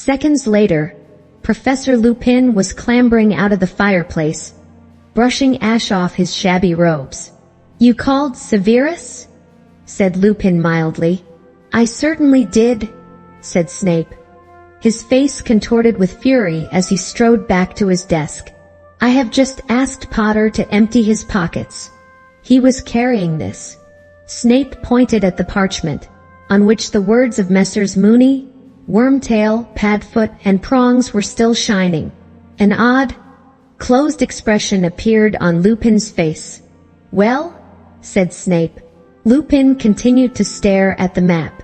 Seconds later, Professor Lupin was clambering out of the fireplace, brushing ash off his shabby robes. "You called Severus?" said Lupin mildly. "I certainly did," said Snape. His face contorted with fury as he strode back to his desk. "I have just asked Potter to empty his pockets. He was carrying this." Snape pointed at the parchment, on which the words of Messrs. Mooney, Wormtail, Padfoot, and Prongs were still shining. An odd, closed expression appeared on Lupin's face. "Well?" said Snape. Lupin continued to stare at the map.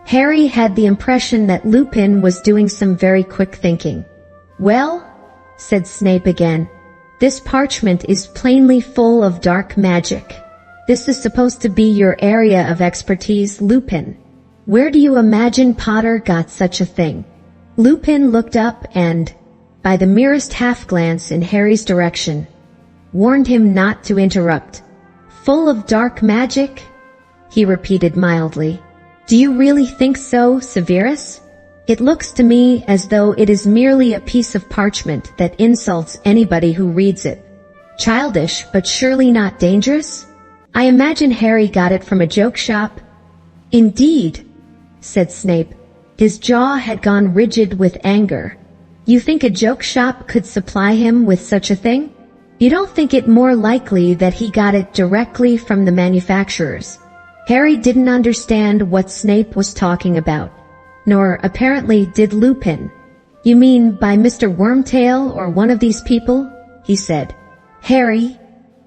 Harry had the impression that Lupin was doing some very quick thinking. "Well?" said Snape again. "This parchment is plainly full of dark magic. This is supposed to be your area of expertise, Lupin. Where do you imagine Potter got such a thing?" Lupin looked up and, by the merest half-glance in Harry's direction, warned him not to interrupt. "Full of dark magic?" he repeated mildly. "Do you really think so, Severus? It looks to me as though it is merely a piece of parchment that insults anybody who reads it. Childish, but surely not dangerous? I imagine Harry got it from a joke shop." "Indeed," said Snape. His jaw had gone rigid with anger. "You think a joke shop could supply him with such a thing? You don't think it more likely that he got it directly from the manufacturers?" Harry didn't understand what Snape was talking about. Nor, apparently, did Lupin. "You mean by Mr. Wormtail or one of these people?" he said. "Harry,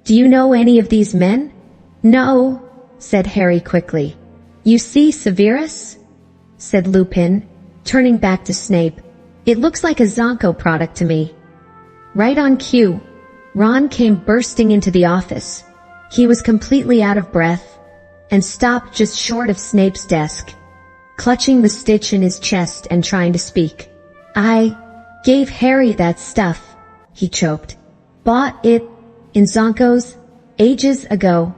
do you know any of these men?" "No," said Harry quickly. "You see Severus?" said Lupin, turning back to Snape. "It looks like a Zonko product to me." Right on cue, Ron came bursting into the office. He was completely out of breath and stopped just short of Snape's desk, clutching the stitch in his chest and trying to speak. "I gave Harry that stuff," he choked. "Bought it in Zonko's ages ago."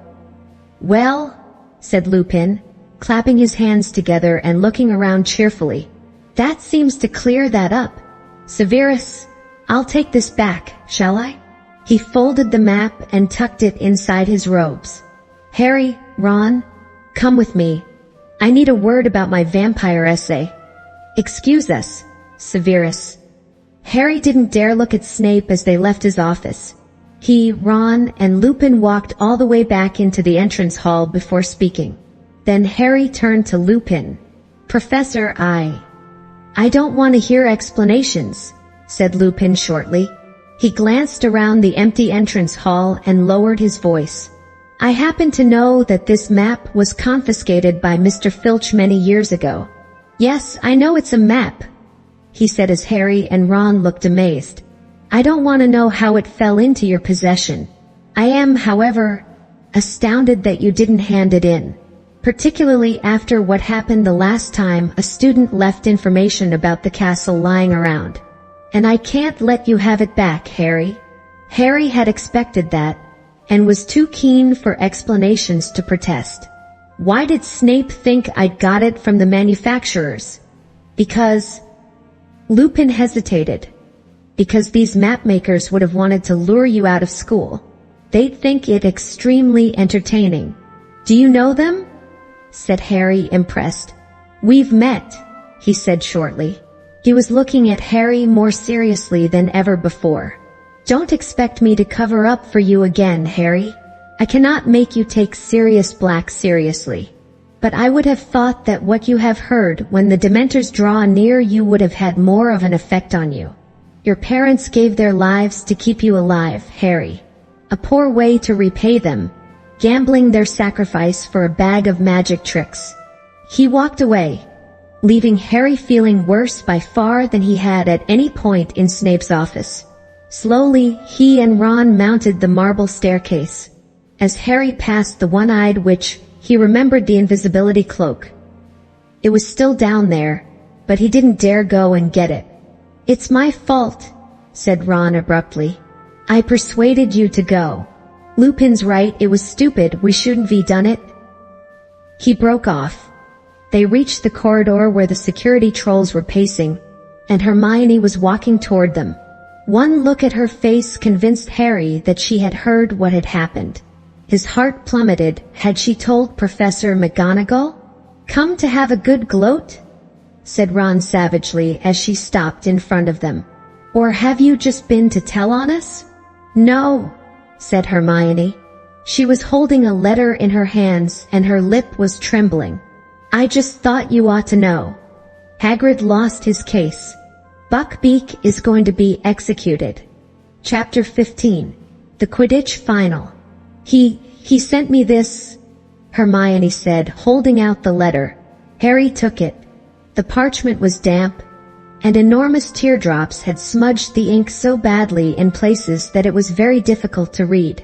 "Well," said Lupin, clapping his hands together and looking around cheerfully, "that seems to clear that up. Severus, I'll take this back, shall I?" He folded the map and tucked it inside his robes. "Harry, Ron, come with me. I need a word about my vampire essay." "Excuse us, Severus." Harry didn't dare look at Snape as they left his office. He, Ron, and Lupin walked all the way back into the entrance hall before speaking. Then Harry turned to Lupin. "Professor, I don't want to hear explanations," said Lupin shortly. He glanced around the empty entrance hall and lowered his voice. "I happen to know that this map was confiscated by Mr. Filch many years ago." "Yes, I know it's a map," he said as Harry and Ron looked amazed. "I don't want to know how it fell into your possession. I am, however, astounded that you didn't hand it in, particularly after what happened the last time a student left information about the castle lying around. And I can't let you have it back, Harry." Harry had expected that, and was too keen for explanations to protest. "Why did Snape think I'd got it from the manufacturers?" "Because..." Lupin hesitated. "Because these map makers would have wanted to lure you out of school. They'd think it extremely entertaining." "Do you know them?" said Harry, impressed. "We've met," he said shortly. He was looking at Harry more seriously than ever before. "Don't expect me to cover up for you again, Harry. I cannot make you take Sirius Black seriously. But I would have thought that what you have heard when the Dementors draw near you would have had more of an effect on you. Your parents gave their lives to keep you alive, Harry. A poor way to repay them, gambling their sacrifice for a bag of magic tricks." He walked away, leaving Harry feeling worse by far than he had at any point in Snape's office. Slowly, he and Ron mounted the marble staircase. As Harry passed the one-eyed witch, he remembered the invisibility cloak. It was still down there, but he didn't dare go and get it. "It's my fault," said Ron abruptly. "I persuaded you to go. Lupin's right, it was stupid, we shouldn't have done it." He broke off. They reached the corridor where the security trolls were pacing. and Hermione was walking toward them. One look at her face convinced Harry that she had heard what had happened. His heart plummeted. Had she told Professor McGonagall? "Come to have a good gloat?" said Ron savagely as she stopped in front of them. "Or have you just been to tell on us?" "No," said Hermione. She was holding a letter in her hands and her lip was trembling. "I just thought you ought to know. Hagrid lost his case. Buckbeak is going to be executed." Chapter 15. The Quidditch Final. He sent me this," Hermione said, holding out the letter. Harry took it. The parchment was damp, and enormous teardrops had smudged the ink so badly in places that it was very difficult to read.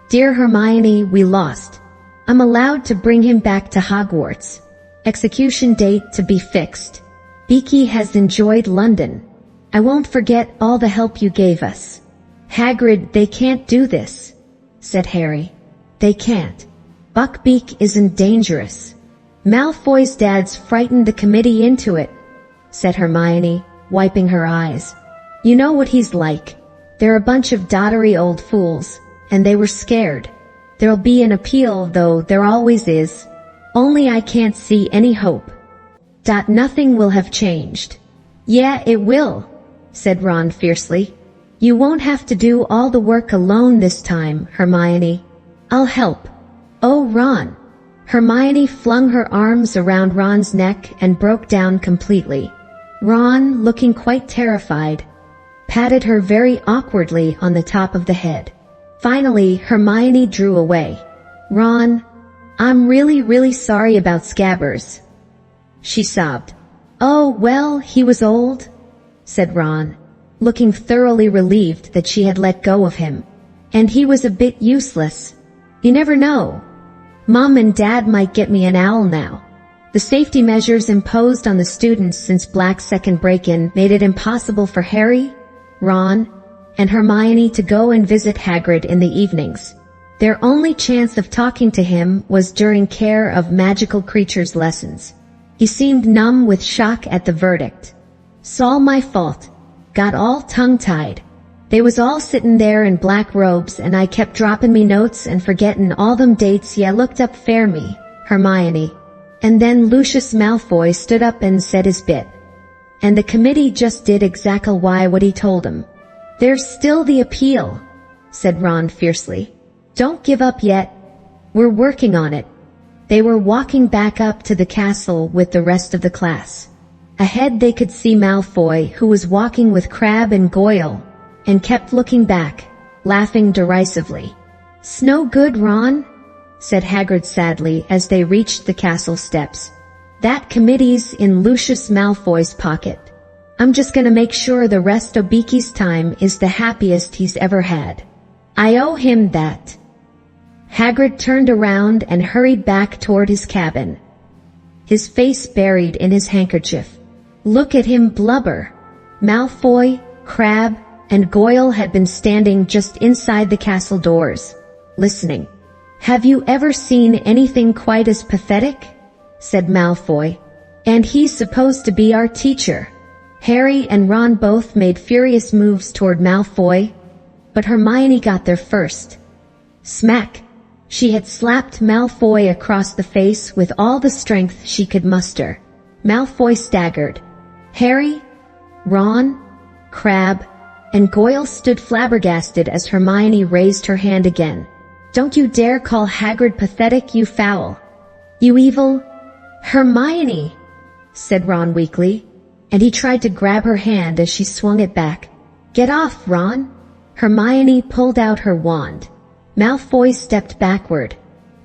"Dear Hermione, we lost. I'm allowed to bring him back to Hogwarts. Execution date to be fixed. Beaky has enjoyed London. I won't forget all the help you gave us." "Hagrid, they can't do this," said Harry. "They can't. Buckbeak isn't dangerous. Malfoy's dad's frightened the committee into it," said Hermione, wiping her eyes. "You know what he's like. They're a bunch of doddery old fools, and they were scared. There'll be an appeal, though there always is. Only I can't see any hope. Nothing will have changed." "Yeah, it will," said Ron fiercely. "You won't have to do all the work alone this time, Hermione. I'll help." "Oh, Ron." Hermione flung her arms around Ron's neck and broke down completely. Ron, looking quite terrified, patted her very awkwardly on the top of the head. Finally, Hermione drew away. "Ron, I'm really sorry about Scabbers," she sobbed. "Oh, well, he was old," said Ron, looking thoroughly relieved that she had let go of him. "And he was a bit useless. You never know. Mom and Dad might get me an owl now." The safety measures imposed on the students since Black's second break-in made it impossible for Harry, Ron, and Hermione to go and visit Hagrid in the evenings. Their only chance of talking to him was during care of magical creatures lessons. He seemed numb with shock at the verdict. "'S'all my fault. Got all tongue-tied. They was all sittin' there in black robes and I kept droppin' me notes and forgettin' all them dates ya looked up fair me, Hermione. And then Lucius Malfoy stood up and said his bit. And the committee just did exactly what he told 'em. There's still the appeal," said Ron fiercely. "Don't give up yet. We're working on it." They were walking back up to the castle with the rest of the class. Ahead they could see Malfoy, who was walking with Crabbe and Goyle, and kept looking back, laughing derisively. "'S no good, Ron," said Hagrid sadly as they reached the castle steps. "That committee's in Lucius Malfoy's pocket. I'm just gonna make sure the rest o' Beaky's time is the happiest he's ever had. I owe him that." Hagrid turned around and hurried back toward his cabin, his face buried in his handkerchief. "Look at him blubber." Malfoy, Crabbe, and Goyle had been standing just inside the castle doors, listening. "Have you ever seen anything quite as pathetic?" said Malfoy. "And he's supposed to be our teacher." Harry and Ron both made furious moves toward Malfoy, but Hermione got there first. Smack! She had slapped Malfoy across the face with all the strength she could muster. Malfoy staggered. Harry, Ron, Crabbe, and Goyle stood flabbergasted as Hermione raised her hand again. "Don't you dare call Hagrid pathetic, you foul! You evil—" "Hermione!" said Ron weakly, and he tried to grab her hand as she swung it back. "Get off, Ron!" Hermione pulled out her wand. Malfoy stepped backward.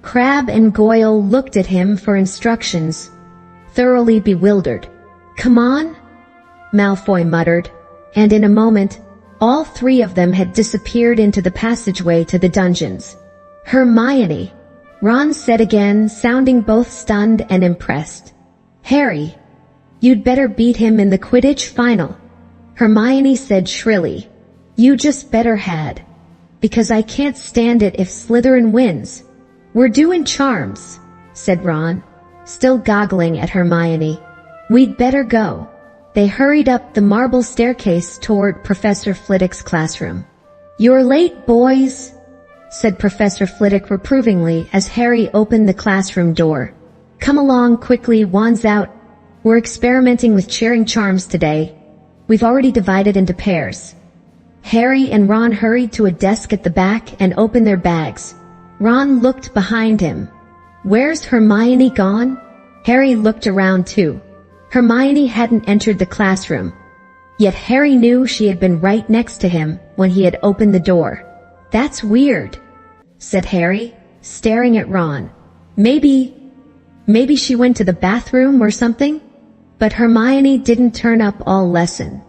Crabbe and Goyle looked at him for instructions, thoroughly bewildered. "Come on," Malfoy muttered, and in a moment, all three of them had disappeared into the passageway to the dungeons. "Hermione," Ron said again, sounding both stunned and impressed. "Harry, you'd better beat him in the Quidditch final," Hermione said shrilly. "You just better had. Because I can't stand it if Slytherin wins." "We're doing charms," said Ron, still goggling at Hermione. "We'd better go." They hurried up the marble staircase toward Professor Flitwick's classroom. "You're late, boys," said Professor Flitwick reprovingly as Harry opened the classroom door. "Come along quickly, wands out. We're experimenting with cheering charms today. We've already divided into pairs." Harry and Ron hurried to a desk at the back and opened their bags. Ron looked behind him. "Where's Hermione gone?" Harry looked around too. Hermione hadn't entered the classroom. Yet Harry knew she had been right next to him when he had opened the door. "That's weird," said Harry, staring at Ron. Maybe she went to the bathroom or something? But Hermione didn't turn up all lesson.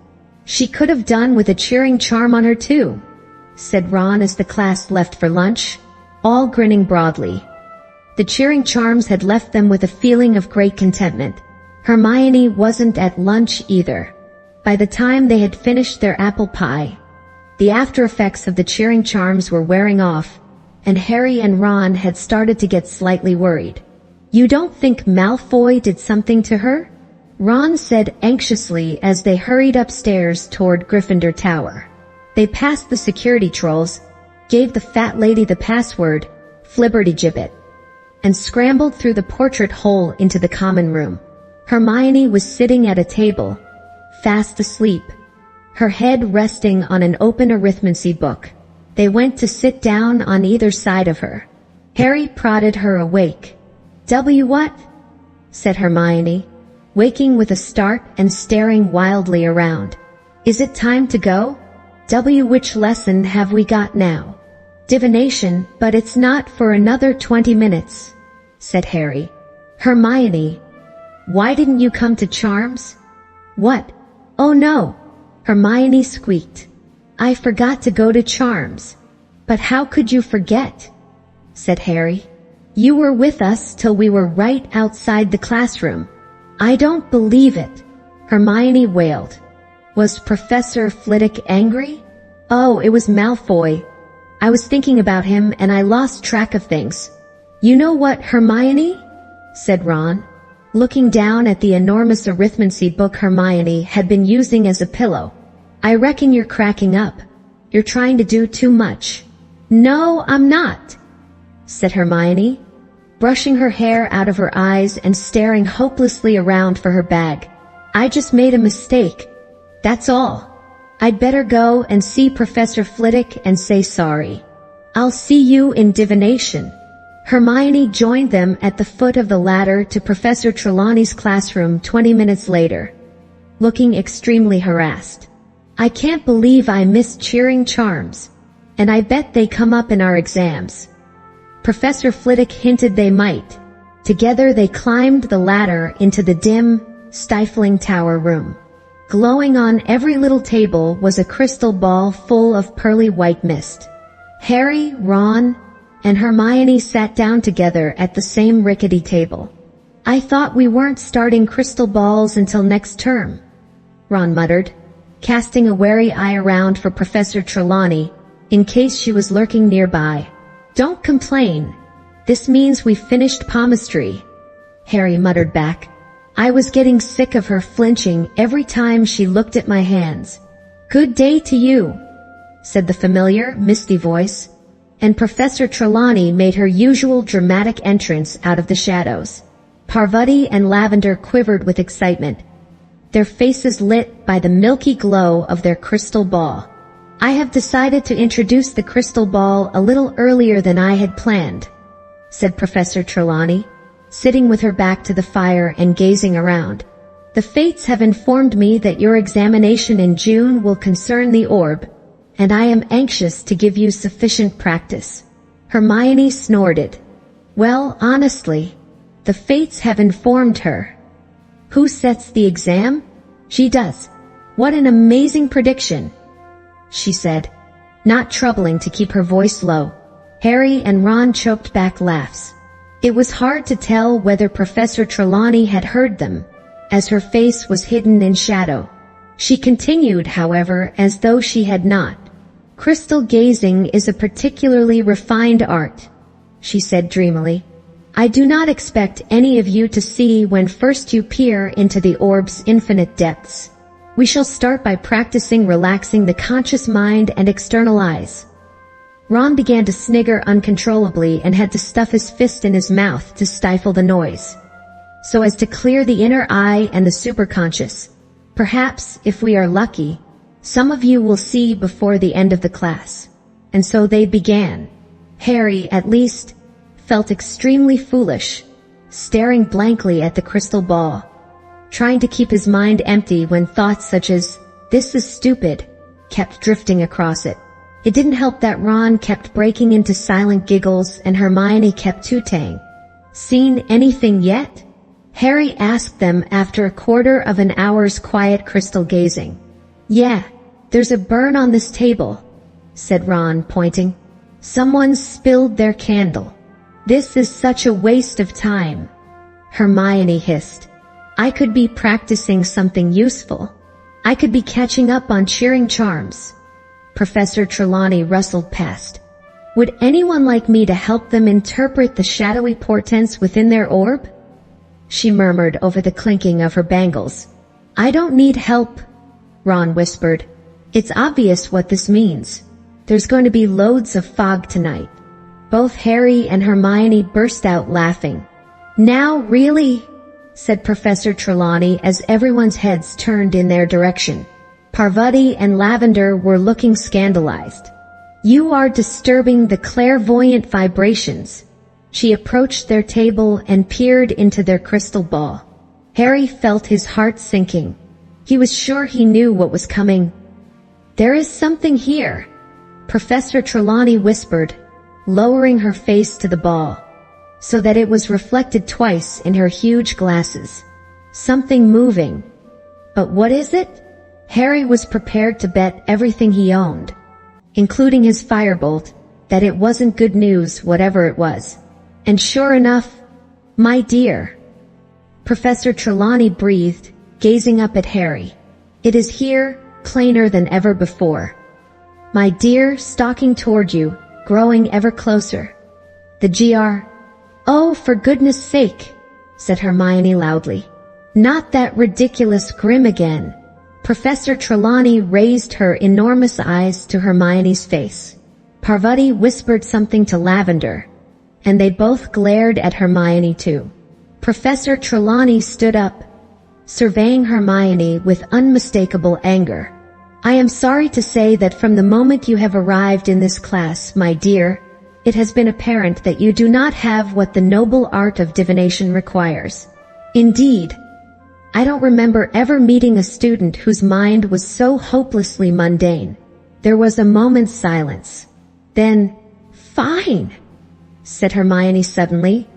"She could have done with a cheering charm on her too," said Ron as the class left for lunch, all grinning broadly. The cheering charms had left them with a feeling of great contentment. Hermione wasn't at lunch either. By the time they had finished their apple pie, the after effects of the cheering charms were wearing off, and Harry and Ron had started to get slightly worried. "You don't think Malfoy did something to her?" Ron said anxiously as they hurried upstairs toward Gryffindor Tower. They passed the security trolls, gave the fat lady the password, Flibbertigibbet, and scrambled through the portrait hole into the common room. Hermione was sitting at a table, fast asleep, her head resting on an open arithmancy book. They went to sit down on either side of her. Harry prodded her awake. What?" said Hermione, waking with a start and staring wildly around. "Is it time to go? Which lesson have we got now?" "Divination, but it's not for another 20 minutes, said Harry. "Hermione, why didn't you come to Charms?" "What? Oh no," Hermione squeaked. "I forgot to go to Charms." "But how could you forget?" said Harry. "You were with us till we were right outside the classroom." "I don't believe it," Hermione wailed. "Was Professor Flitwick angry?" "Oh, it was Malfoy. I was thinking about him and I lost track of things." "You know what, Hermione?" said Ron, looking down at the enormous arithmancy book Hermione had been using as a pillow. "I reckon you're cracking up. You're trying to do too much." "No, I'm not," said Hermione, brushing her hair out of her eyes and staring hopelessly around for her bag. "I just made a mistake. That's all. I'd better go and see Professor Flitwick and say sorry. I'll see you in divination." Hermione joined them at the foot of the ladder to Professor Trelawney's classroom 20 minutes later, looking extremely harassed. "I can't believe I missed cheering charms, and I bet they come up in our exams." Professor Flitwick hinted they might. Together they climbed the ladder into the dim, stifling tower room. Glowing on every little table was a crystal ball full of pearly white mist. Harry, Ron, and Hermione sat down together at the same rickety table. "I thought we weren't starting crystal balls until next term," Ron muttered, casting a wary eye around for Professor Trelawney, in case she was lurking nearby. "Don't complain. This means we've finished palmistry," Harry muttered back. "I was getting sick of her flinching every time she looked at my hands." "Good day to you," said the familiar, misty voice, and Professor Trelawney made her usual dramatic entrance out of the shadows. Parvati and Lavender quivered with excitement, their faces lit by the milky glow of their crystal ball. "I have decided to introduce the crystal ball a little earlier than I had planned," said Professor Trelawney, sitting with her back to the fire and gazing around. "The fates have informed me that your examination in June will concern the orb, and I am anxious to give you sufficient practice." Hermione snorted. "Well, honestly, the fates have informed her." "Who sets the exam?" "She does." "What an amazing prediction," she said, not troubling to keep her voice low. Harry and Ron choked back laughs. It was hard to tell whether Professor Trelawney had heard them, as her face was hidden in shadow. She continued, however, as though she had not. "Crystal gazing is a particularly refined art," she said dreamily. "I do not expect any of you to see when first you peer into the orb's infinite depths. We shall start by practicing relaxing the conscious mind and external eyes. Ron began to snigger uncontrollably and had to stuff his fist in his mouth to stifle the noise, so as to clear the inner eye and the superconscious. Perhaps, if we are lucky, some of you will see before the end of the class. And so they began. Harry, at least, felt extremely foolish, staring blankly at the crystal ball, trying to keep his mind empty when thoughts such as, "This is stupid," kept drifting across it. It didn't help that Ron kept breaking into silent giggles and Hermione kept tooting. "Seen anything yet?" Harry asked them after a quarter of an hour's quiet crystal gazing. "Yeah, there's a burn on this table," said Ron, pointing. "Someone's spilled their candle." "This is such a waste of time," Hermione hissed. "I could be practicing something useful. I could be catching up on cheering charms." Professor Trelawney rustled past. "Would anyone like me to help them interpret the shadowy portents within their orb?" she murmured over the clinking of her bangles. "I don't need help," Ron whispered. "It's obvious what this means. There's going to be loads of fog tonight." Both Harry and Hermione burst out laughing. "Now, really?" said Professor Trelawney as everyone's heads turned in their direction. Parvati and Lavender were looking scandalized. "You are disturbing the clairvoyant vibrations." She approached their table and peered into their crystal ball. Harry felt his heart sinking. He was sure he knew what was coming. "There is something here," Professor Trelawney whispered, lowering her face to the ball, so that it was reflected twice in her huge glasses. "Something moving. But what is it?" Harry was prepared to bet everything he owned, including his firebolt, that it wasn't good news whatever it was. And sure enough, "My dear," Professor Trelawney breathed, gazing up at Harry. "It is here, plainer than ever before. My dear, stalking toward you, growing ever closer. The GR. Oh, for goodness sake," said Hermione loudly. "Not that ridiculous grim again." Professor Trelawney raised her enormous eyes to Hermione's face. Parvati whispered something to Lavender, and they both glared at Hermione too. Professor Trelawney stood up, surveying Hermione with unmistakable anger. "I am sorry to say that from the moment you have arrived in this class, my dear, it has been apparent that you do not have what the noble art of divination requires. Indeed, I don't remember ever meeting a student whose mind was so hopelessly mundane." There was a moment's silence. Then, "Fine," said Hermione suddenly,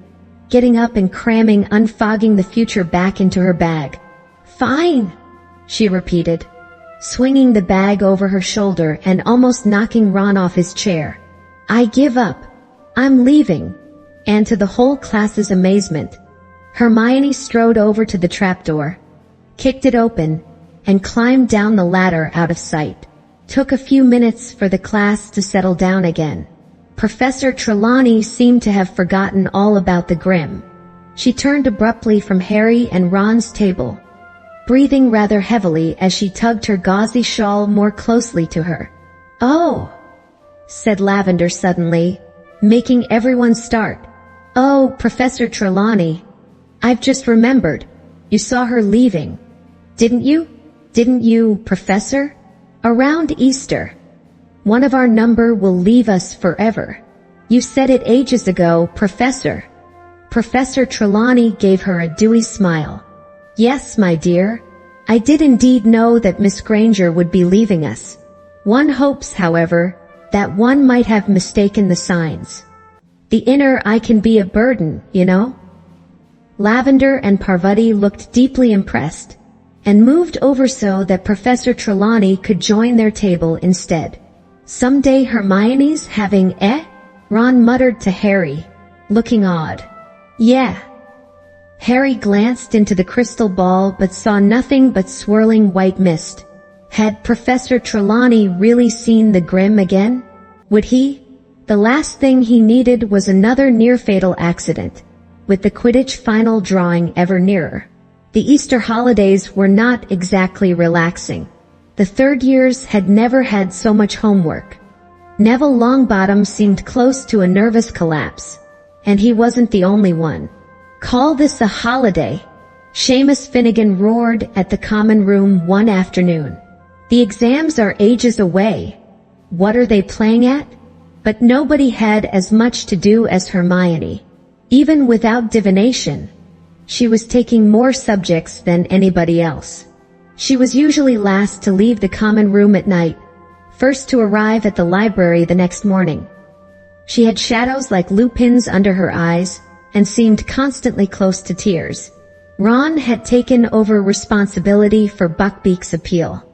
getting up and cramming Unfogging the Future back into her bag. "Fine," she repeated, swinging the bag over her shoulder and almost knocking Ron off his chair. "I give up. I'm leaving." And to the whole class's amazement, Hermione strode over to the trapdoor, kicked it open, and climbed down the ladder out of sight. Took a few minutes for the class to settle down again. Professor Trelawney seemed to have forgotten all about the grim. She turned abruptly from Harry and Ron's table, breathing rather heavily as she tugged her gauzy shawl more closely to her. "Oh," said Lavender suddenly, making everyone start. "Oh, Professor Trelawney, I've just remembered. You saw her leaving. Didn't you? Didn't you, Professor? Around Easter. One of our number will leave us forever. You said it ages ago, Professor." Professor Trelawney gave her a dewy smile. "Yes, my dear. I did indeed know that Miss Granger would be leaving us. One hopes, however, that one might have mistaken the signs. The inner eye can be a burden, you know." Lavender and Parvati looked deeply impressed, and moved over so that Professor Trelawney could join their table instead. "Someday Hermione's having Ron muttered to Harry, looking odd. "Yeah." Harry glanced into the crystal ball but saw nothing but swirling white mist. Had Professor Trelawney really seen the grim again? Would he? The last thing he needed was another near-fatal accident, with the Quidditch final drawing ever nearer. The Easter holidays were not exactly relaxing. The third years had never had so much homework. Neville Longbottom seemed close to a nervous collapse. And he wasn't the only one. "Call this a holiday?" Seamus Finnegan roared at the common room one afternoon. "The exams are ages away. What are they playing at?" But nobody had as much to do as Hermione. Even without divination, she was taking more subjects than anybody else. She was usually last to leave the common room at night, first to arrive at the library the next morning. She had shadows like lupins under her eyes and seemed constantly close to tears. Ron had taken over responsibility for Buckbeak's appeal.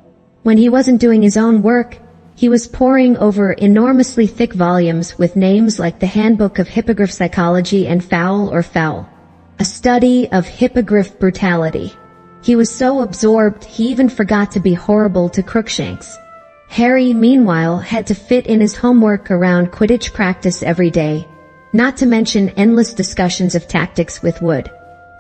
When he wasn't doing his own work, he was poring over enormously thick volumes with names like the Handbook of Hippogriff Psychology and Foul or Foul, a study of hippogriff brutality. He was so absorbed he even forgot to be horrible to Crookshanks. Harry, meanwhile, had to fit in his homework around Quidditch practice every day, not to mention endless discussions of tactics with Wood.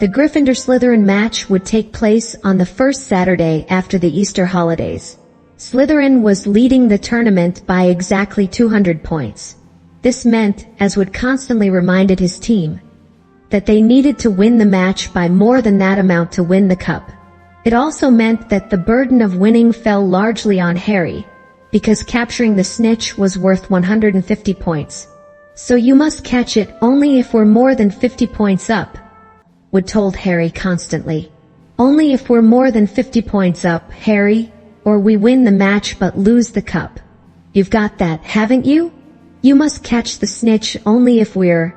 The Gryffindor-Slytherin match would take place on the first Saturday after the Easter holidays. Slytherin was leading the tournament by exactly 200 points. This meant, as Wood constantly reminded his team, that they needed to win the match by more than that amount to win the cup. It also meant that the burden of winning fell largely on Harry, because capturing the snitch was worth 150 points. "So you must catch it only if we're more than 50 points up," Wood told Harry constantly. "Only if we're more than 50 points up, Harry, or we win the match but lose the cup. You've got that, haven't you? You must catch the snitch only if we're—"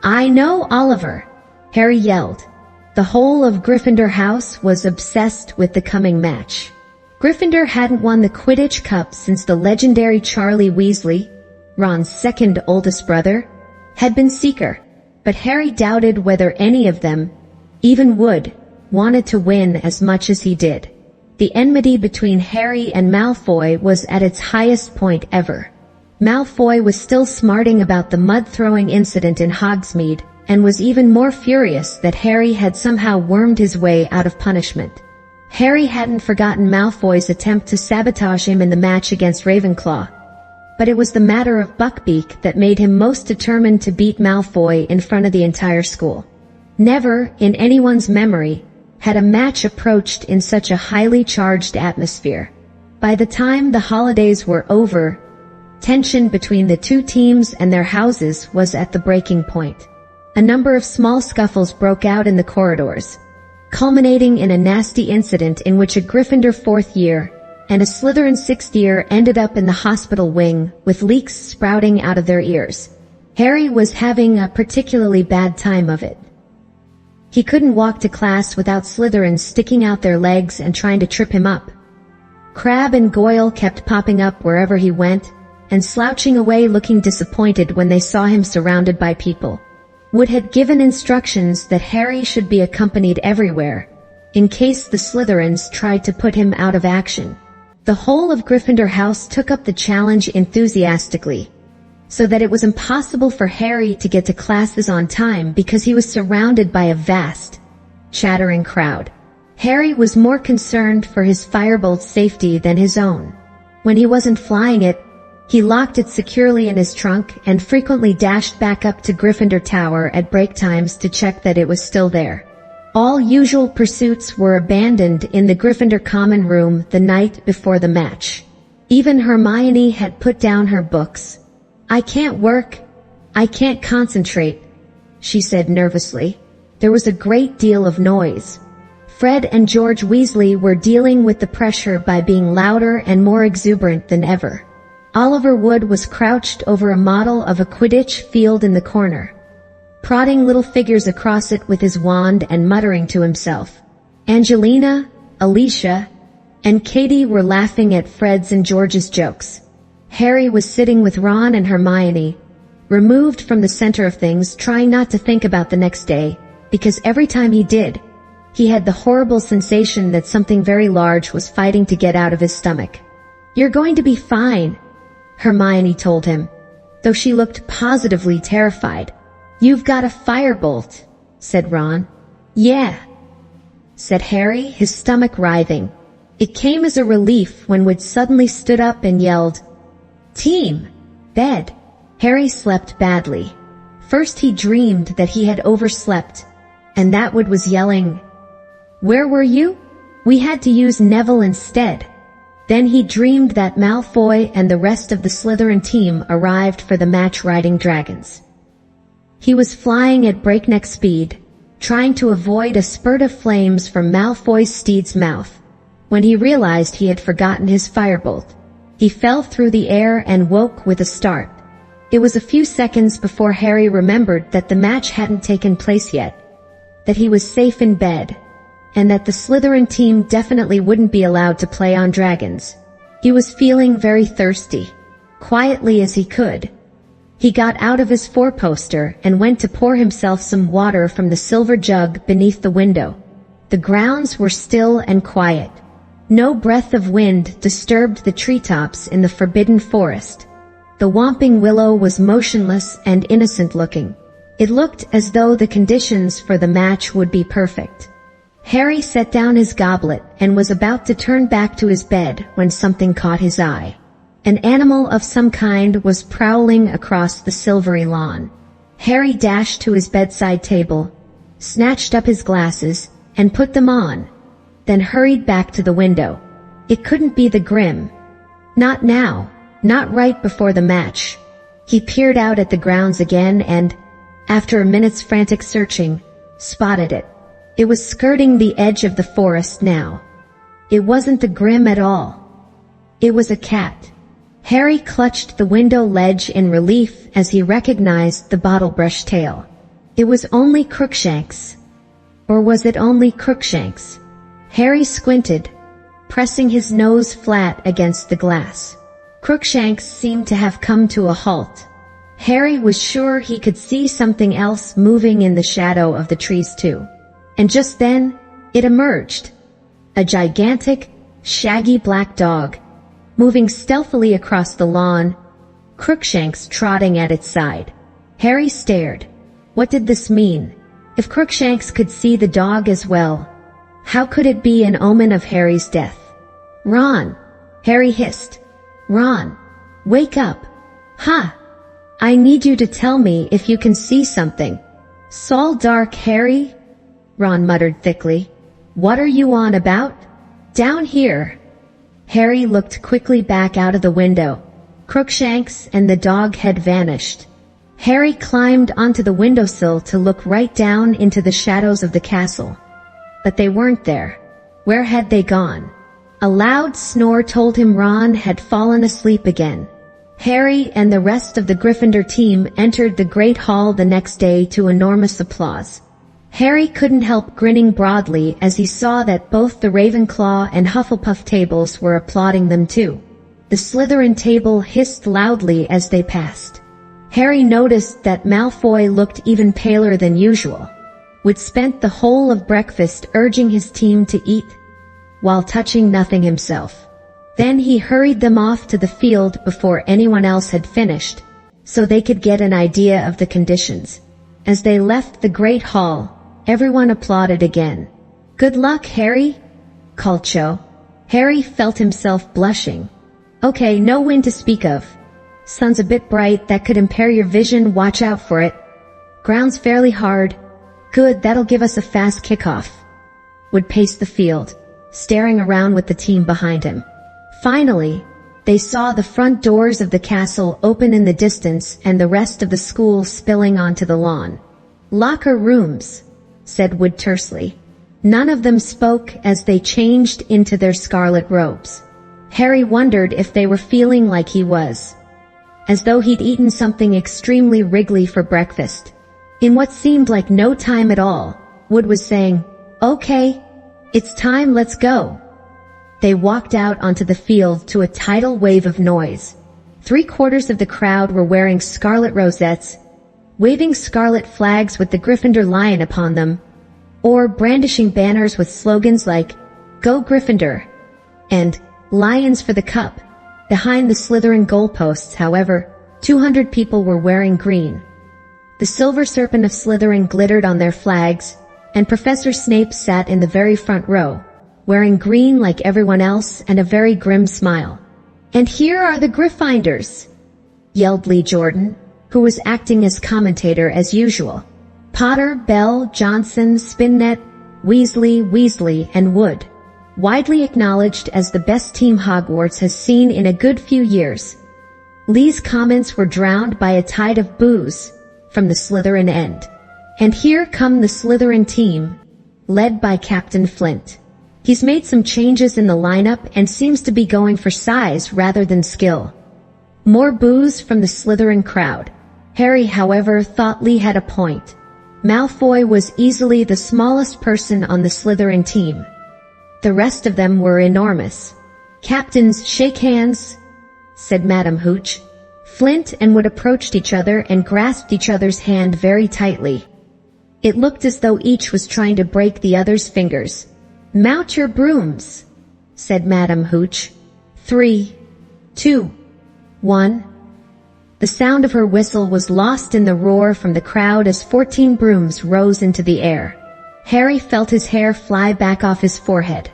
"I know, Oliver," Harry yelled. The whole of Gryffindor House was obsessed with the coming match. Gryffindor hadn't won the Quidditch Cup since the legendary Charlie Weasley, Ron's second oldest brother, had been Seeker. But Harry doubted whether any of them, even Wood, wanted to win as much as he did. The enmity between Harry and Malfoy was at its highest point ever. Malfoy was still smarting about the mud-throwing incident in Hogsmeade, and was even more furious that Harry had somehow wormed his way out of punishment. Harry hadn't forgotten Malfoy's attempt to sabotage him in the match against Ravenclaw. But it was the matter of Buckbeak that made him most determined to beat Malfoy in front of the entire school. Never, in anyone's memory, had a match approached in such a highly charged atmosphere. By the time the holidays were over, tension between the two teams and their houses was at the breaking point. A number of small scuffles broke out in the corridors, culminating in a nasty incident in which a Gryffindor 4th year and a Slytherin 6th year ended up in the hospital wing, with leaks sprouting out of their ears. Harry was having a particularly bad time of it. He couldn't walk to class without Slytherins sticking out their legs and trying to trip him up. Crabbe and Goyle kept popping up wherever he went, and slouching away looking disappointed when they saw him surrounded by people. Wood had given instructions that Harry should be accompanied everywhere, in case the Slytherins tried to put him out of action. The whole of Gryffindor House took up the challenge enthusiastically, so that it was impossible for Harry to get to classes on time because he was surrounded by a vast, chattering crowd. Harry was more concerned for his firebolt's safety than his own. When he wasn't flying it, he locked it securely in his trunk and frequently dashed back up to Gryffindor Tower at break times to check that it was still there. All usual pursuits were abandoned in the Gryffindor common room the night before the match. Even Hermione had put down her books. "I can't work. I can't concentrate," she said nervously. There was a great deal of noise. Fred and George Weasley were dealing with the pressure by being louder and more exuberant than ever. Oliver Wood was crouched over a model of a Quidditch field in the corner, prodding little figures across it with his wand and muttering to himself. Angelina, Alicia, and Katie were laughing at Fred's and George's jokes. Harry was sitting with Ron and Hermione, removed from the center of things, trying not to think about the next day, because every time he did, he had the horrible sensation that something very large was fighting to get out of his stomach. "You're going to be fine," Hermione told him, though she looked positively terrified. "You've got a firebolt," said Ron. "Yeah," said Harry, his stomach writhing. It came as a relief when Wood suddenly stood up and yelled, "Team! Bed!" Harry slept badly. First he dreamed that he had overslept, and that Wood was yelling, "Where were you? We had to use Neville instead." Then he dreamed that Malfoy and the rest of the Slytherin team arrived for the match riding dragons. He was flying at breakneck speed, trying to avoid a spurt of flames from Malfoy's steed's mouth, when he realized he had forgotten his firebolt. He fell through the air and woke with a start. It was a few seconds before Harry remembered that the match hadn't taken place yet, that he was safe in bed, and that the Slytherin team definitely wouldn't be allowed to play on dragons. He was feeling very thirsty. Quietly as he could, he got out of his four-poster and went to pour himself some water from the silver jug beneath the window. The grounds were still and quiet. No breath of wind disturbed the treetops in the forbidden forest. The whomping willow was motionless and innocent-looking. It looked as though the conditions for the match would be perfect. Harry set down his goblet and was about to turn back to his bed when something caught his eye. An animal of some kind was prowling across the silvery lawn. Harry dashed to his bedside table, snatched up his glasses, and put them on, then hurried back to the window. It couldn't be the Grim. Not now, not right before the match. He peered out at the grounds again and, after a minute's frantic searching, spotted it. It was skirting the edge of the forest now. It wasn't the Grim at all. It was a cat. Harry clutched the window ledge in relief as he recognized the bottle-brush tail. It was only Crookshanks. Or was it only Crookshanks? Harry squinted, pressing his nose flat against the glass. Crookshanks seemed to have come to a halt. Harry was sure he could see something else moving in the shadow of the trees too. And just then, it emerged. A gigantic, shaggy black dog, moving stealthily across the lawn, Crookshanks trotting at its side. Harry stared. What did this mean? If Crookshanks could see the dog as well, how could it be an omen of Harry's death? "Ron!" Harry hissed. "Ron! Wake up! Ha! I need you to tell me if you can see something." "Sol dark, Harry," Ron muttered thickly. "What are you on about?" "Down here." Harry looked quickly back out of the window. Crookshanks and the dog had vanished. Harry climbed onto the windowsill to look right down into the shadows of the castle. But they weren't there. Where had they gone? A loud snore told him Ron had fallen asleep again. Harry and the rest of the Gryffindor team entered the Great Hall the next day to enormous applause. Harry couldn't help grinning broadly as he saw that both the Ravenclaw and Hufflepuff tables were applauding them too. The Slytherin table hissed loudly as they passed. Harry noticed that Malfoy looked even paler than usual. Wood spent the whole of breakfast urging his team to eat, while touching nothing himself. Then he hurried them off to the field before anyone else had finished, so they could get an idea of the conditions. As they left the Great Hall, everyone applauded again. "Good luck, Harry," called Cho. Harry felt himself blushing. "Okay, no wind to speak of. Sun's a bit bright, that could impair your vision, watch out for it. Ground's fairly hard. Good, that'll give us a fast kickoff." Wood paced the field, staring around with the team behind him. Finally, they saw the front doors of the castle open in the distance and the rest of the school spilling onto the lawn. "Locker rooms," said Wood tersely. None of them spoke as they changed into their scarlet robes. Harry wondered if they were feeling like he was, as though he'd eaten something extremely wriggly for breakfast. In what seemed like no time at all, Wood was saying, "Okay, it's time, let's go." They walked out onto the field to a tidal wave of noise. 3/4 of the crowd were wearing scarlet rosettes, waving scarlet flags with the Gryffindor lion upon them, or brandishing banners with slogans like, "Go Gryffindor," and "Lions for the Cup." Behind the Slytherin goalposts, however, 200 people were wearing green. The silver serpent of Slytherin glittered on their flags, and Professor Snape sat in the very front row, wearing green like everyone else and a very grim smile. "And here are the Gryffindors," yelled Lee Jordan, who was acting as commentator as usual. "Potter, Bell, Johnson, Spinnet, Weasley, and Wood. Widely acknowledged as the best team Hogwarts has seen in a good few years." Lee's comments were drowned by a tide of boos from the Slytherin end. "And here come the Slytherin team, led by Captain Flint. He's made some changes in the lineup and seems to be going for size rather than skill." More boos from the Slytherin crowd. Harry, however, thought Lee had a point. Malfoy was easily the smallest person on the Slytherin team. The rest of them were enormous. "Captains, shake hands," said Madame Hooch. Flint and Wood approached each other and grasped each other's hand very tightly. It looked as though each was trying to break the other's fingers. "Mount your brooms," said Madame Hooch. 3, 2, 1. The sound of her whistle was lost in the roar from the crowd as 14 brooms rose into the air. Harry felt his hair fly back off his forehead.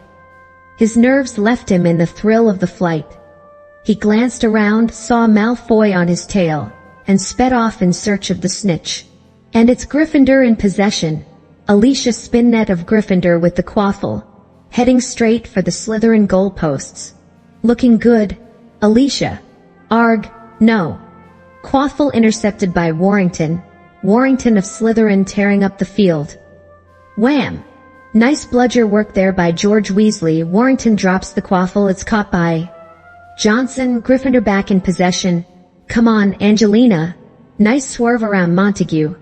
His nerves left him in the thrill of the flight. He glanced around, saw Malfoy on his tail, and sped off in search of the snitch. "And it's Gryffindor in possession," Alicia Spinnet of Gryffindor with the quaffle, heading straight for the Slytherin goalposts. "Looking good, Alicia." "Arg, no." Quaffle intercepted by Warrington of Slytherin tearing up the field. Wham! Nice bludger work there by George Weasley. Warrington drops the quaffle, it's caught by Johnson, Gryffindor back in possession. "Come on, Angelina." Nice swerve around Montague.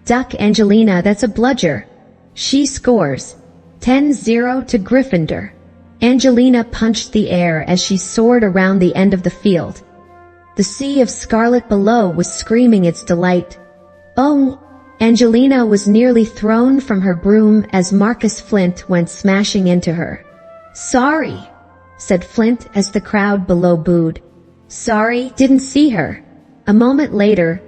"Duck, Angelina, that's a bludger." She scores. 10-0 to Gryffindor. Angelina punched the air as she soared around the end of the field. The sea of scarlet below was screaming its delight. "Oh!" Angelina was nearly thrown from her broom as Marcus Flint went smashing into her. "Sorry," said Flint as the crowd below booed. "Sorry, didn't see her." A moment later,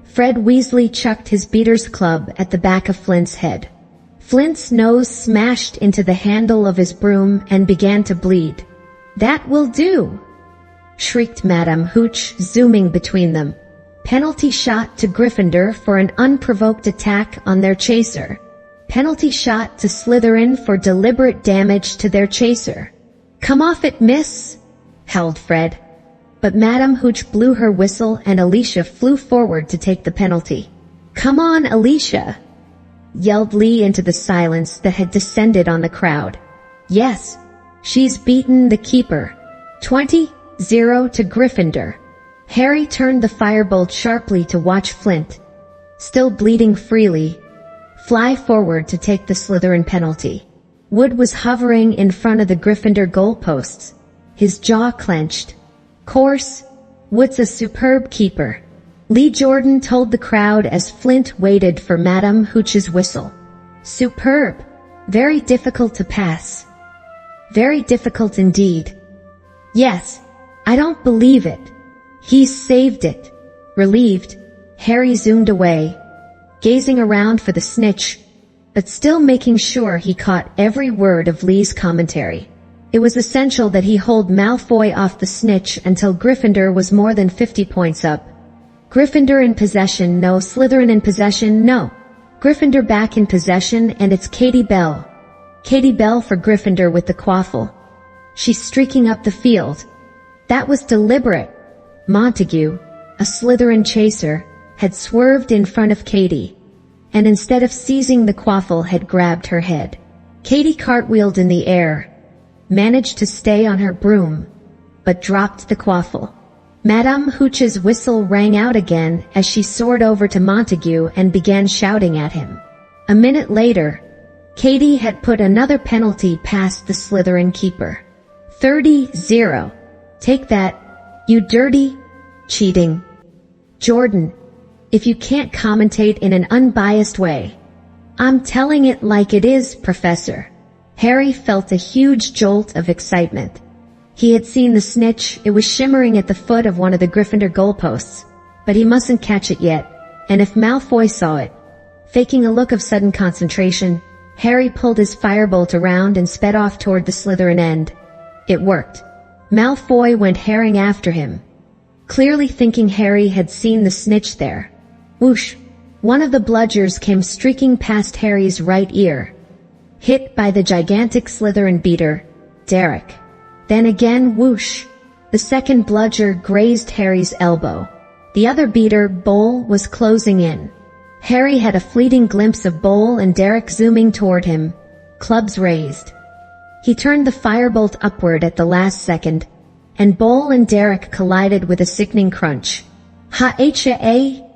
Fred Weasley chucked his beater's club at the back of Flint's head. Flint's nose smashed into the handle of his broom and began to bleed. "That will do," shrieked Madame Hooch, zooming between them. Penalty shot to Gryffindor for an unprovoked attack on their chaser. Penalty shot to Slytherin for deliberate damage to their chaser. "Come off it, miss," howled Fred. But Madame Hooch blew her whistle and Alicia flew forward to take the penalty. "Come on, Alicia," yelled Lee into the silence that had descended on the crowd. "Yes, she's beaten the keeper." 20-0 to Gryffindor. Harry turned the firebolt sharply to watch Flint, still bleeding freely, fly forward to take the Slytherin penalty. Wood was hovering in front of the Gryffindor goalposts, his jaw clenched. "Course, Wood's a superb keeper," Lee Jordan told the crowd as Flint waited for Madame Hooch's whistle. "Superb. Very difficult to pass. Very difficult indeed." "Yes, I don't believe it. He saved it." Relieved, Harry zoomed away, gazing around for the snitch, but still making sure he caught every word of Lee's commentary. It was essential that he hold Malfoy off the snitch until Gryffindor was more than 50 points up. Gryffindor in possession, no. Slytherin in possession, no. Gryffindor back in possession, and it's Katie Bell. Katie Bell for Gryffindor with the quaffle. She's streaking up the field. That was deliberate. Montague, a Slytherin chaser, had swerved in front of Katie, and instead of seizing the quaffle had grabbed her head. Katie cartwheeled in the air, managed to stay on her broom, but dropped the quaffle. Madame Hooch's whistle rang out again as she soared over to Montague and began shouting at him. A minute later, Katie had put another penalty past the Slytherin keeper. 30-0. Take that, you dirty, cheating. Jordan, if you can't commentate in an unbiased way. I'm telling it like it is, Professor. Harry felt a huge jolt of excitement. He had seen the snitch, it was shimmering at the foot of one of the Gryffindor goalposts, but he mustn't catch it yet, and if Malfoy saw it, faking a look of sudden concentration, Harry pulled his firebolt around and sped off toward the Slytherin end. It worked. Malfoy went herring after him, clearly thinking Harry had seen the snitch there. Whoosh! One of the bludgers came streaking past Harry's right ear, hit by the gigantic Slytherin beater, Derek. Then again, whoosh! The second bludger grazed Harry's elbow. The other beater, Bowl, was closing in. Harry had a fleeting glimpse of Bowl and Derek zooming toward him, clubs raised. He turned the firebolt upward at the last second, and Bowl and Derek collided with a sickening crunch. Ha-ha!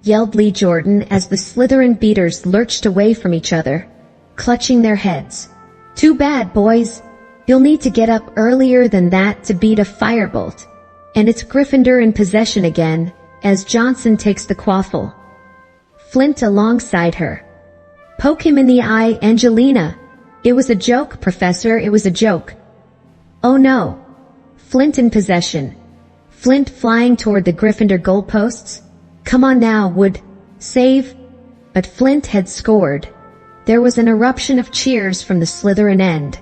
Yelled Lee Jordan as the Slytherin beaters lurched away from each other, clutching their heads. Too bad, boys. You'll need to get up earlier than that to beat a firebolt. And it's Gryffindor in possession again, as Johnson takes the quaffle. Flint alongside her. Poke him in the eye, Angelina. It was a joke, Professor, it was a joke. Oh no. Flint in possession. Flint flying toward the Gryffindor goalposts. Come on now, Wood. Save. But Flint had scored. There was an eruption of cheers from the Slytherin end.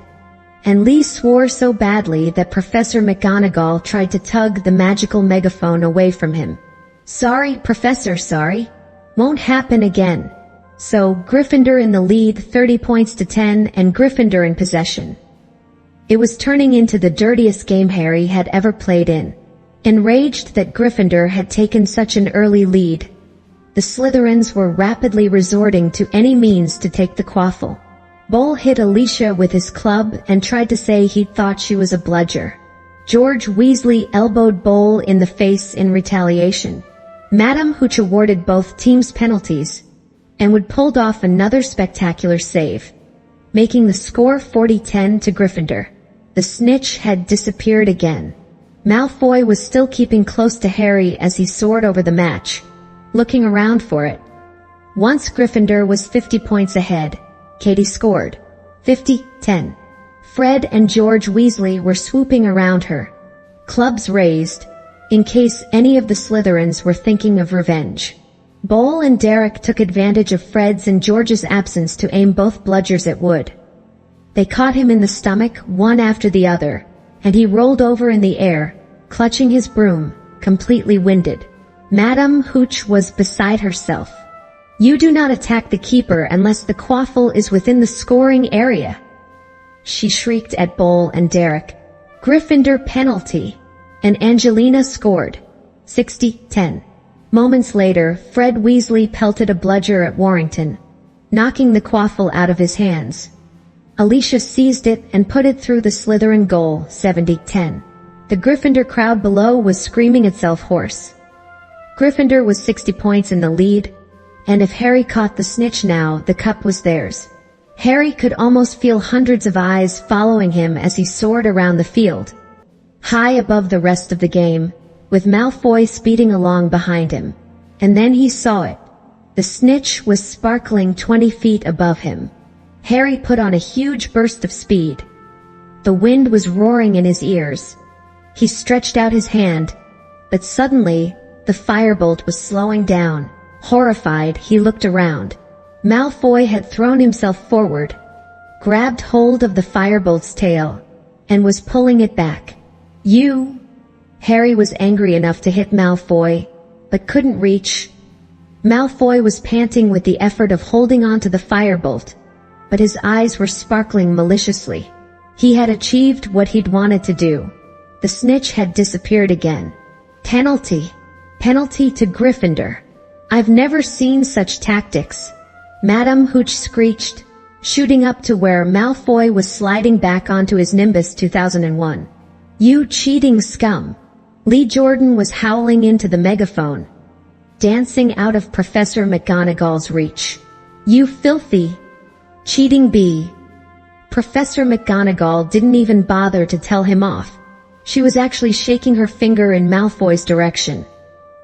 And Lee swore so badly that Professor McGonagall tried to tug the magical megaphone away from him. Sorry, Professor, sorry. Won't happen again. So, Gryffindor in the lead 30 points to 10 and Gryffindor in possession. It was turning into the dirtiest game Harry had ever played in. Enraged that Gryffindor had taken such an early lead, the Slytherins were rapidly resorting to any means to take the quaffle. Bowl hit Alicia with his club and tried to say he thought she was a bludger. George Weasley elbowed Bowl in the face in retaliation. Madam Hooch awarded both teams penalties, and Wood pulled off another spectacular save, making the score 40-10 to Gryffindor. The snitch had disappeared again. Malfoy was still keeping close to Harry as he soared over the match, looking around for it. Once Gryffindor was 50 points ahead, Katie scored 50-10. Fred and George Weasley were swooping around her, clubs raised, in case any of the Slytherins were thinking of revenge. Bowl and Derek took advantage of Fred's and George's absence to aim both bludgers at Wood. They caught him in the stomach, one after the other, and he rolled over in the air, clutching his broom, completely winded. Madame Hooch was beside herself. You do not attack the keeper unless the quaffle is within the scoring area, she shrieked at Bowl and Derek. Gryffindor penalty. And Angelina scored 60-10. Moments later, Fred Weasley pelted a bludger at Warrington, knocking the quaffle out of his hands. Alicia seized it and put it through the Slytherin goal, 70-10. The Gryffindor crowd below was screaming itself hoarse. Gryffindor was 60 points in the lead, and if Harry caught the snitch now, the cup was theirs. Harry could almost feel hundreds of eyes following him as he soared around the field, high above the rest of the game, with Malfoy speeding along behind him. And then he saw it. The snitch was sparkling 20 feet above him. Harry put on a huge burst of speed. The wind was roaring in his ears. He stretched out his hand, but suddenly, the firebolt was slowing down. Horrified, he looked around. Malfoy had thrown himself forward, grabbed hold of the firebolt's tail, and was pulling it back. You! Harry was angry enough to hit Malfoy, but couldn't reach. Malfoy was panting with the effort of holding on to the firebolt, but his eyes were sparkling maliciously. He had achieved what he'd wanted to do. The snitch had disappeared again. Penalty. Penalty to Gryffindor. I've never seen such tactics, Madame Hooch screeched, shooting up to where Malfoy was sliding back onto his Nimbus 2001. You cheating scum. Lee Jordan was howling into the megaphone, dancing out of Professor McGonagall's reach. You filthy, cheating bee. Professor McGonagall didn't even bother to tell him off. She was actually shaking her finger in Malfoy's direction.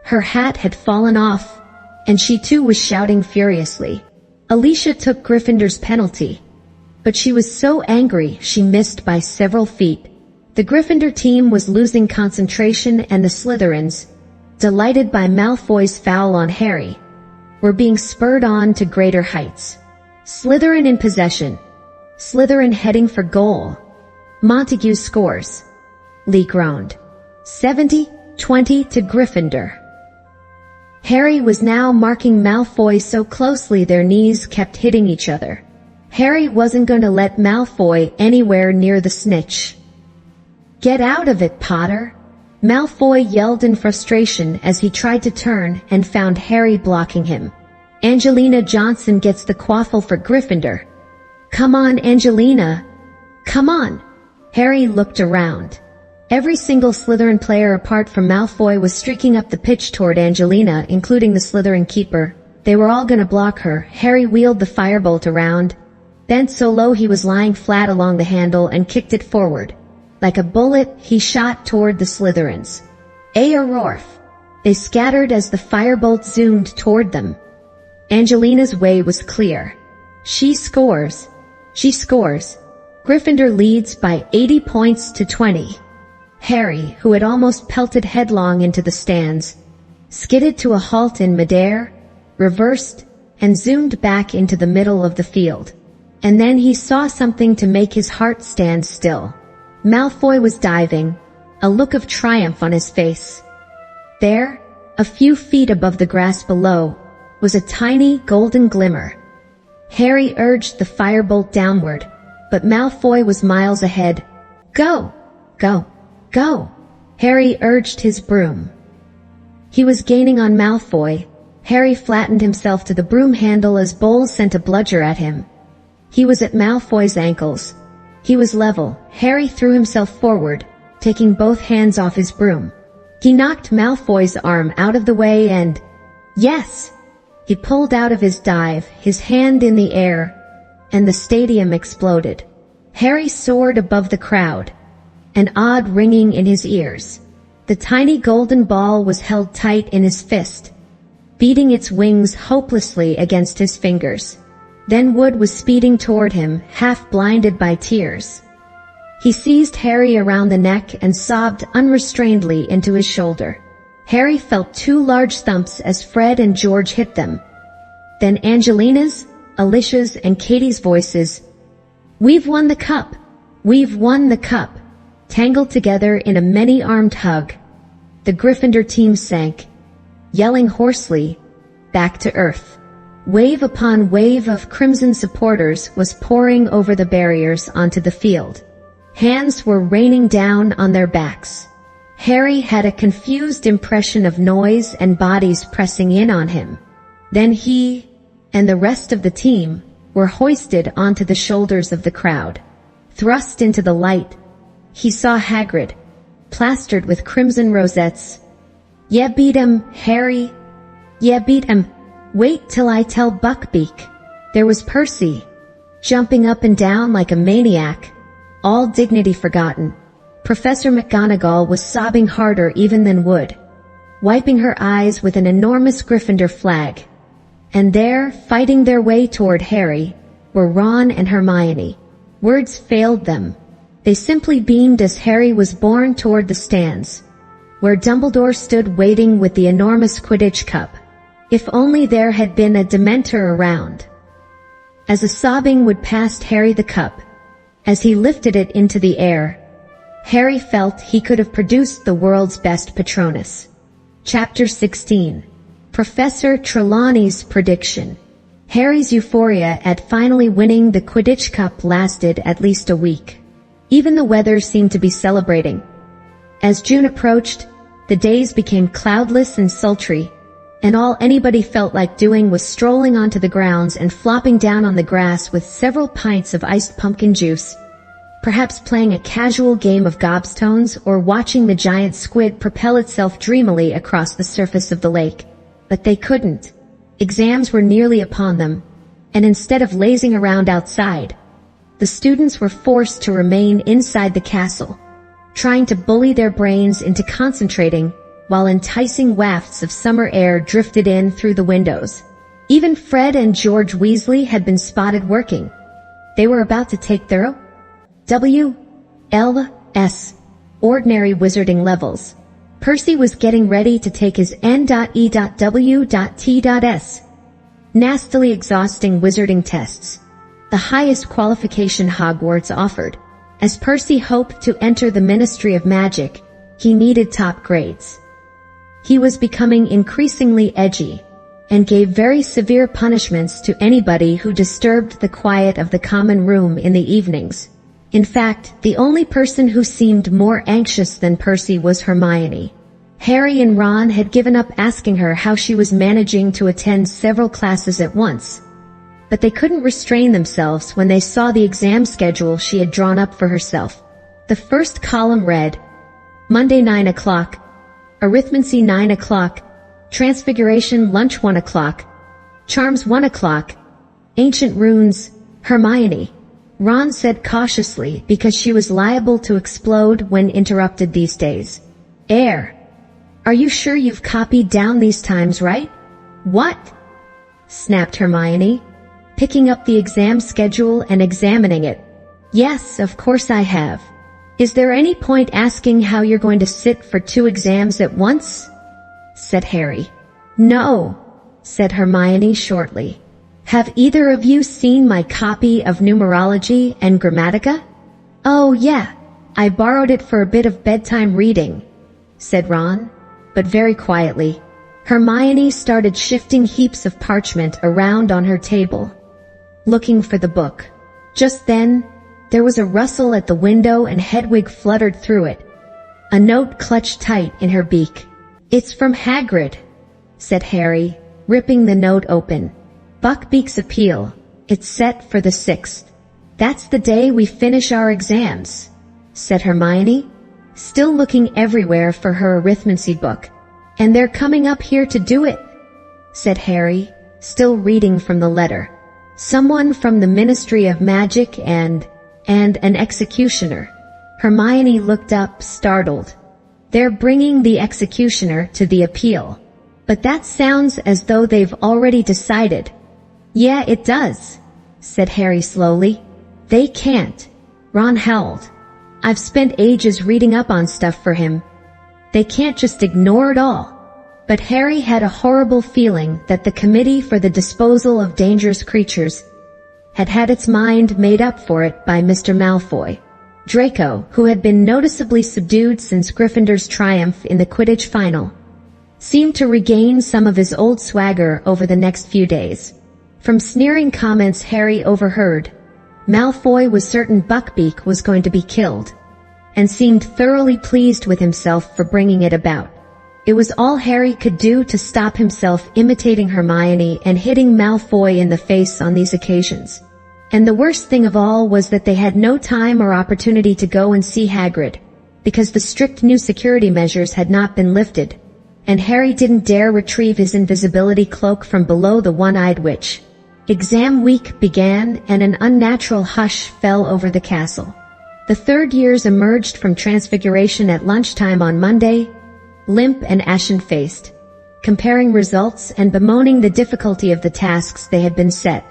Her hat had fallen off, and she too was shouting furiously. Alicia took Gryffindor's penalty, but she was so angry she missed by several feet. The Gryffindor team was losing concentration, and the Slytherins, delighted by Malfoy's foul on Harry, were being spurred on to greater heights. Slytherin in possession. Slytherin heading for goal. Montague scores. Lee groaned. 70-20 to Gryffindor. Harry was now marking Malfoy so closely their knees kept hitting each other. Harry wasn't going to let Malfoy anywhere near the snitch. "Get out of it, Potter!" Malfoy yelled in frustration as he tried to turn and found Harry blocking him. Angelina Johnson gets the quaffle for Gryffindor. "Come on, Angelina! Come on!" Harry looked around. Every single Slytherin player apart from Malfoy was streaking up the pitch toward Angelina, including the Slytherin keeper. They were all gonna block her. Harry wheeled the firebolt around, bent so low he was lying flat along the handle, and kicked it forward. Like a bullet, he shot toward the Slytherins. Aororf! They scattered as the firebolt zoomed toward them. Angelina's way was clear. She scores. She scores. Gryffindor leads by 80 points to 20. Harry, who had almost pelted headlong into the stands, skidded to a halt in midair, reversed, and zoomed back into the middle of the field. And then he saw something to make his heart stand still. Malfoy was diving, a look of triumph on his face. There, a few feet above the grass below, was a tiny golden glimmer. Harry urged the firebolt downward, but Malfoy was miles ahead. "Go! Go! Go!" Harry urged his broom. He was gaining on Malfoy. Harry flattened himself to the broom handle as Bowles sent a bludger at him. He was at Malfoy's ankles. He was level. Harry threw himself forward, taking both hands off his broom. He knocked Malfoy's arm out of the way and... Yes! He pulled out of his dive, his hand in the air, and the stadium exploded. Harry soared above the crowd, an odd ringing in his ears. The tiny golden ball was held tight in his fist, beating its wings hopelessly against his fingers. Then Wood was speeding toward him, half blinded by tears. He seized Harry around the neck and sobbed unrestrainedly into his shoulder. Harry felt 2 large thumps as Fred and George hit them. Then Angelina's, Alicia's, and Katie's voices. "We've won the cup! We've won the cup!" tangled together in a many-armed hug. The Gryffindor team sank, yelling hoarsely, back to earth. Wave upon wave of crimson supporters was pouring over the barriers onto the field. Hands were raining down on their backs. Harry had a confused impression of noise and bodies pressing in on him. Then he, and the rest of the team, were hoisted onto the shoulders of the crowd. Thrust into the light, he saw Hagrid, plastered with crimson rosettes. "Yeah, beat him, Harry. Yeah, beat him. Wait till I tell Buckbeak." There was Percy, jumping up and down like a maniac, all dignity forgotten. Professor McGonagall was sobbing harder even than Wood, wiping her eyes with an enormous Gryffindor flag. And there, fighting their way toward Harry, were Ron and Hermione. Words failed them. They simply beamed as Harry was borne toward the stands, where Dumbledore stood waiting with the enormous Quidditch cup. If only there had been a Dementor around. As a sobbing Wood passed Harry the cup, as he lifted it into the air, Harry felt he could have produced the world's best Patronus. Chapter 16. Professor Trelawney's Prediction. Harry's euphoria at finally winning the Quidditch Cup lasted at least a week. Even the weather seemed to be celebrating. As June approached, the days became cloudless and sultry, and all anybody felt like doing was strolling onto the grounds and flopping down on the grass with several pints of iced pumpkin juice, perhaps playing a casual game of gobstones or watching the giant squid propel itself dreamily across the surface of the lake. But they couldn't. Exams were nearly upon them, and instead of lazing around outside, the students were forced to remain inside the castle, trying to bully their brains into concentrating while enticing wafts of summer air drifted in through the windows. Even Fred and George Weasley had been spotted working. They were about to take their WLS, ordinary wizarding levels. Percy was getting ready to take his N.E.W.T.S. nastily exhausting wizarding tests, the highest qualification Hogwarts offered. As Percy hoped to enter the Ministry of Magic, he needed top grades. He was becoming increasingly edgy, and gave very severe punishments to anybody who disturbed the quiet of the common room in the evenings. In fact, the only person who seemed more anxious than Percy was Hermione. Harry and Ron had given up asking her how she was managing to attend several classes at once, but they couldn't restrain themselves when they saw the exam schedule she had drawn up for herself. The first column read, Monday 9 o'clock, Arithmancy 9 o'clock, Transfiguration lunch 1 o'clock, Charms 1 o'clock, Ancient Runes, Hermione, Ron said cautiously because she was liable to explode when interrupted these days. Are you sure you've copied down these times right? What? Snapped Hermione, picking up the exam schedule and examining it. Yes, of course I have. Is there any point asking how you're going to sit for 2 exams at once? Said Harry. No, said Hermione shortly. Have either of you seen my copy of Numerology and Grammatica? Oh yeah, I borrowed it for a bit of bedtime reading, said Ron, but very quietly. Hermione started shifting heaps of parchment around on her table, looking for the book. Just then, there was a rustle at the window and Hedwig fluttered through it, a note clutched tight in her beak. It's from Hagrid, said Harry, ripping the note open. Buckbeak's appeal. It's set for the 6th. That's the day we finish our exams, said Hermione, still looking everywhere for her arithmancy book. And they're coming up here to do it, said Harry, still reading from the letter. Someone from the Ministry of Magic and an executioner. Hermione looked up, startled. They're bringing the executioner to the appeal. But that sounds as though they've already decided. Yeah, it does, said Harry slowly. They can't. Ron howled. I've spent ages reading up on stuff for him. They can't just ignore it all. But Harry had a horrible feeling that the Committee for the Disposal of Dangerous Creatures had had its mind made up for it by Mr. Malfoy. Draco, who had been noticeably subdued since Gryffindor's triumph in the Quidditch final, seemed to regain some of his old swagger over the next few days. From sneering comments Harry overheard, Malfoy was certain Buckbeak was going to be killed, and seemed thoroughly pleased with himself for bringing it about. It was all Harry could do to stop himself imitating Hermione and hitting Malfoy in the face on these occasions. And the worst thing of all was that they had no time or opportunity to go and see Hagrid, because the strict new security measures had not been lifted, and Harry didn't dare retrieve his invisibility cloak from below the one-eyed witch. Exam week began and an unnatural hush fell over the castle. The third years emerged from Transfiguration at lunchtime on Monday, limp and ashen-faced, comparing results and bemoaning the difficulty of the tasks they had been set,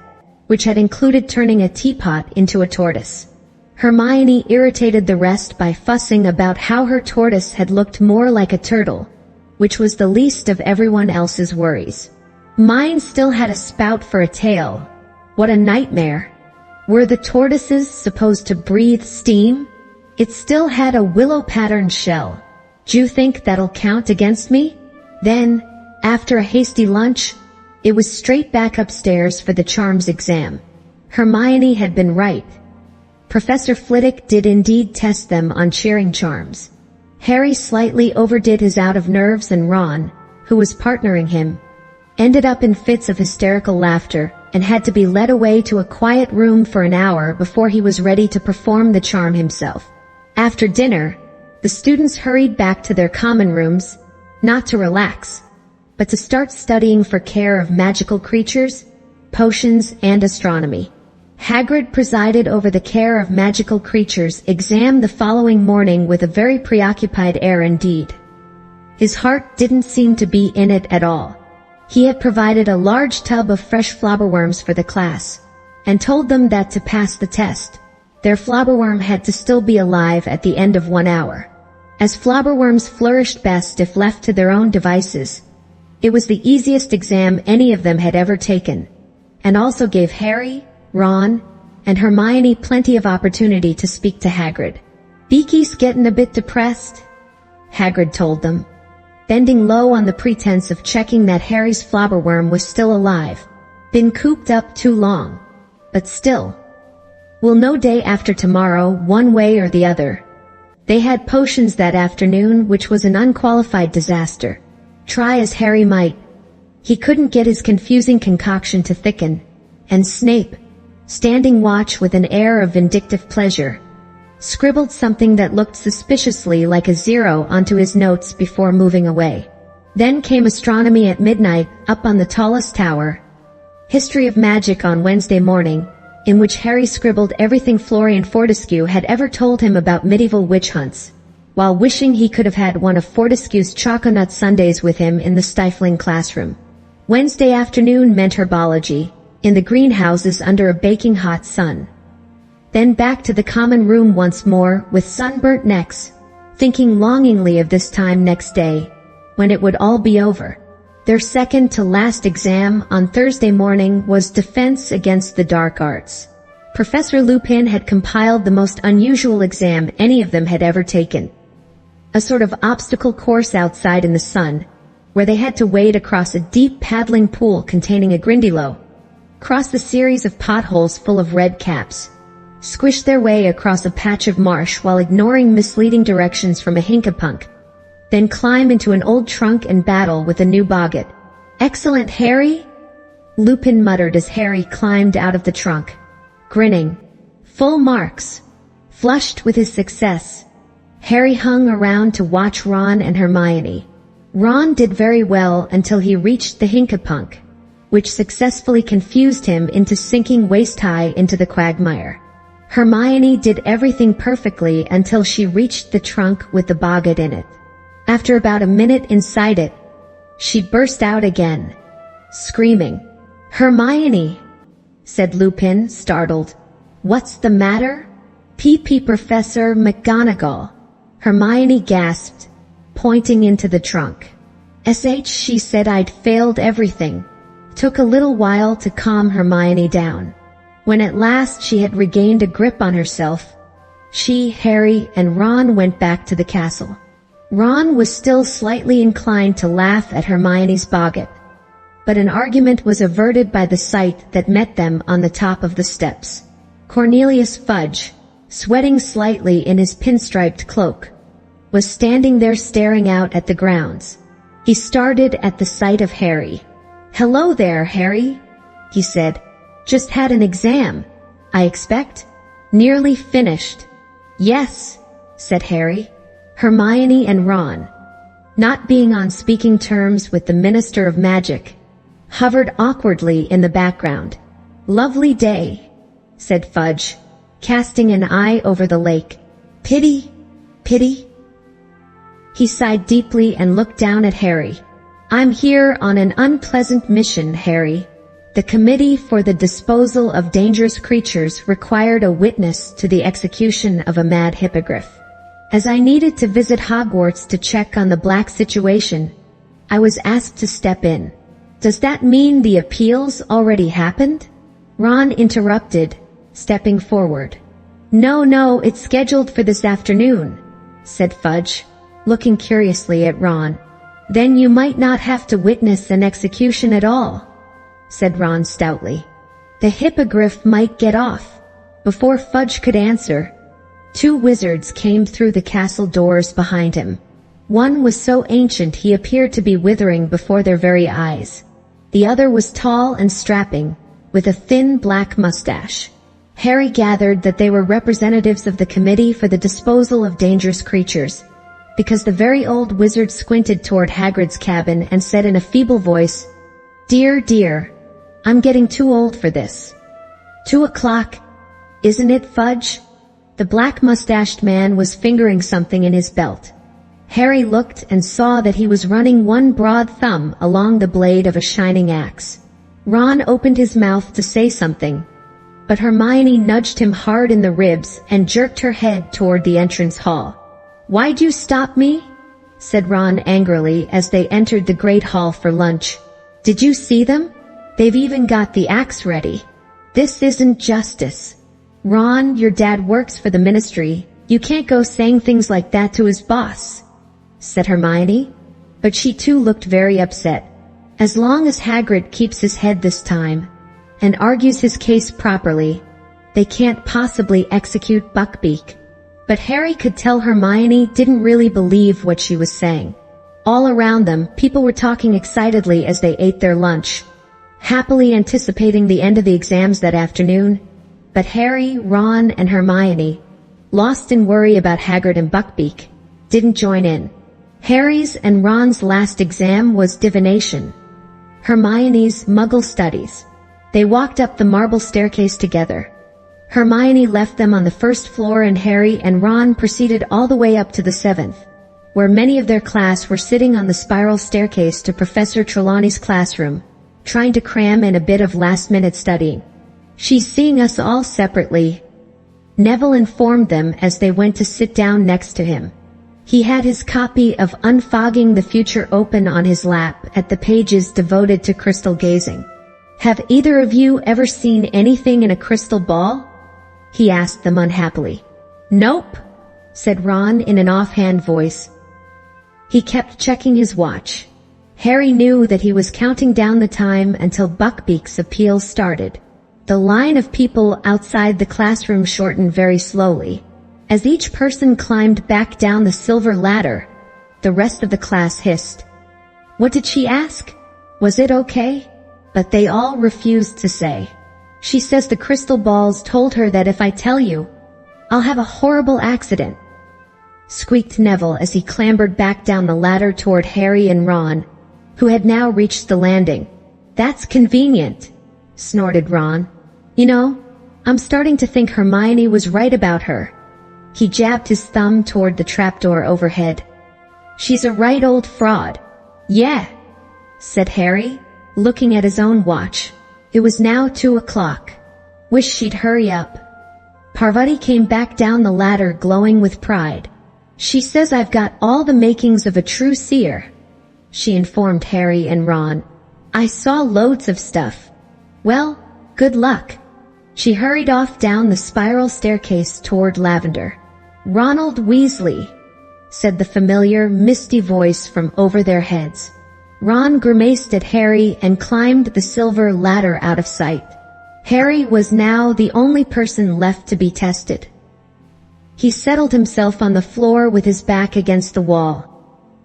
which had included turning a teapot into a tortoise. Hermione irritated the rest by fussing about how her tortoise had looked more like a turtle, which was the least of everyone else's worries. Mine still had a spout for a tail. What a nightmare. Were the tortoises supposed to breathe steam? It still had a willow-patterned shell. Do you think that'll count against me? Then, after a hasty lunch, it was straight back upstairs for the charms exam. Hermione had been right. Professor Flitwick did indeed test them on cheering charms. Harry slightly overdid his out of nerves and Ron, who was partnering him, ended up in fits of hysterical laughter and had to be led away to a quiet room for an hour before he was ready to perform the charm himself. After dinner, the students hurried back to their common rooms, not to relax, but to start studying for care of magical creatures, potions, and astronomy. Hagrid presided over the care of magical creatures exam the following morning with a very preoccupied air indeed. His heart didn't seem to be in it at all. He had provided a large tub of fresh flobberworms for the class, and told them that to pass the test, their flobberworm had to still be alive at the end of 1 hour. As flobberworms flourished best if left to their own devices, It was the easiest exam any of them had ever taken, and also gave Harry, Ron, and Hermione plenty of opportunity to speak to Hagrid. "Beaky's getting a bit depressed," Hagrid told them, bending low on the pretense of checking that Harry's flobberworm was still alive. "Been cooped up too long. But still. We'll know day after tomorrow, one way or the other." They had potions that afternoon, which was an unqualified disaster. Try as Harry might, he couldn't get his confusing concoction to thicken, and Snape, standing watch with an air of vindictive pleasure, scribbled something that looked suspiciously like a 0 onto his notes before moving away. Then came astronomy at midnight, up on the tallest tower, history of magic on Wednesday morning, in which Harry scribbled everything Florian Fortescue had ever told him about medieval witch hunts, while wishing he could have had one of Fortescue's choconut sundaes with him in the stifling classroom. Wednesday afternoon meant herbology, in the greenhouses under a baking hot sun. Then back to the common room once more, with sunburnt necks, thinking longingly of this time next day, when it would all be over. Their second to last exam on Thursday morning was Defense Against the Dark Arts. Professor Lupin had compiled the most unusual exam any of them had ever taken. A sort of obstacle course outside in the sun, where they had to wade across a deep paddling pool containing a Grindylow, cross the series of potholes full of red caps, squish their way across a patch of marsh while ignoring misleading directions from a hinkapunk, then climb into an old trunk and battle with a new boggart. "Excellent, Harry," Lupin muttered as Harry climbed out of the trunk, grinning. "Full marks." Flushed with his success, Harry hung around to watch Ron and Hermione. Ron did very well until he reached the hinkapunk, which successfully confused him into sinking waist-high into the quagmire. Hermione did everything perfectly until she reached the trunk with the boggart in it. After about a minute inside it, she burst out again, screaming. "Hermione," said Lupin, startled. "What's the matter?" Professor McGonagall," Hermione gasped, pointing into the trunk. She said I'd failed everything." Took a little while to calm Hermione down. When at last she had regained a grip on herself, she, Harry, and Ron went back to the castle. Ron was still slightly inclined to laugh at Hermione's boggart, but an argument was averted by the sight that met them on the top of the steps. Cornelius Fudge, sweating slightly in his pinstriped cloak, was standing there staring out at the grounds. He started at the sight of Harry. "Hello there, Harry," he said. "Just had an exam, I expect? Nearly finished." "Yes," said Harry. Hermione and Ron, not being on speaking terms with the Minister of Magic, hovered awkwardly in the background. "Lovely day," said Fudge, casting an eye over the lake. Pity. He sighed deeply and looked down at Harry. "I'm here on an unpleasant mission, Harry. The Committee for the Disposal of Dangerous Creatures required a witness to the execution of a mad hippogriff. As I needed to visit Hogwarts to check on the Black situation, I was asked to step in." "Does that mean the appeals already happened?" Ron interrupted, stepping forward. No, it's scheduled for this afternoon," said Fudge, looking curiously at Ron. "Then you might not have to witness an execution at all," said Ron stoutly. "The hippogriff might get off." Before Fudge could answer, 2 wizards came through the castle doors behind him. One was so ancient he appeared to be withering before their very eyes. The other was tall and strapping, with a thin black mustache. Harry gathered that they were representatives of the Committee for the Disposal of Dangerous Creatures, because the very old wizard squinted toward Hagrid's cabin and said in a feeble voice, Dear, I'm getting too old for this." 2 o'clock, isn't it, Fudge?" The black-mustached man was fingering something in his belt. Harry looked and saw that he was running one broad thumb along the blade of a shining axe. Ron opened his mouth to say something, but Hermione nudged him hard in the ribs and jerked her head toward the entrance hall. "Why'd you stop me?" said Ron angrily as they entered the Great Hall for lunch. "Did you see them? They've even got the axe ready. This isn't justice. Ron, your dad works for the ministry. You can't go saying things like that to his boss," said Hermione. But she too looked very upset. As long as Hagrid keeps his head this time, and argues his case properly, they can't possibly execute Buckbeak. But Harry could tell Hermione didn't really believe what she was saying. All around them, people were talking excitedly as they ate their lunch, happily anticipating the end of the exams that afternoon. But Harry, Ron, and Hermione, lost in worry about Hagrid and Buckbeak, didn't join in. Harry's and Ron's last exam was divination. Hermione's Muggle studies. They walked up the marble staircase together. Hermione left them on the first floor and Harry and Ron proceeded all the way up to the 7th, where many of their class were sitting on the spiral staircase to Professor Trelawney's classroom, trying to cram in a bit of last-minute studying. "She's seeing us all separately," Neville informed them as they went to sit down next to him. He had his copy of Unfogging the Future open on his lap at the pages devoted to crystal gazing. "Have either of you ever seen anything in a crystal ball?" he asked them unhappily. "Nope," said Ron in an offhand voice. He kept checking his watch. Harry knew that he was counting down the time until Buckbeak's appeal started. The line of people outside the classroom shortened very slowly. As each person climbed back down the silver ladder, the rest of the class hissed. "What did she ask? Was it okay?" But they all refused to say. "She says the crystal balls told her that if I tell you, I'll have a horrible accident," squeaked Neville as he clambered back down the ladder toward Harry and Ron, who had now reached the landing. "That's convenient," snorted Ron. "You know, I'm starting to think Hermione was right about her." He jabbed his thumb toward the trapdoor overhead. "She's a right old fraud." "Yeah," said Harry, looking at his own watch. It was now 2 o'clock. "Wish she'd hurry up." Parvati came back down the ladder glowing with pride. "She says I've got all the makings of a true seer," she informed Harry and Ron. "I saw loads of stuff." "Well, good luck." She hurried off down the spiral staircase toward Lavender. "Ronald Weasley," said the familiar, misty voice from over their heads. Ron grimaced at Harry and climbed the silver ladder out of sight. Harry was now the only person left to be tested. He settled himself on the floor with his back against the wall,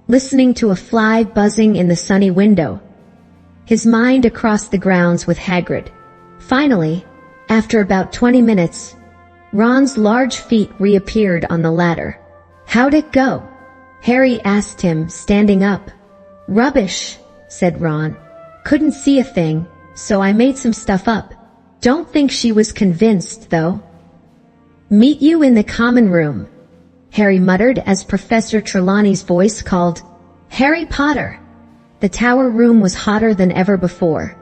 listening to a fly buzzing in the sunny window, his mind across the grounds with Hagrid. Finally, after about 20 minutes, Ron's large feet reappeared on the ladder. "How'd it go?" Harry asked him, standing up. "Rubbish," said Ron. "Couldn't see a thing, so I made some stuff up. Don't think she was convinced, though." "Meet you in the common room," Harry muttered as Professor Trelawney's voice called, "Harry Potter." The tower room was hotter than ever before.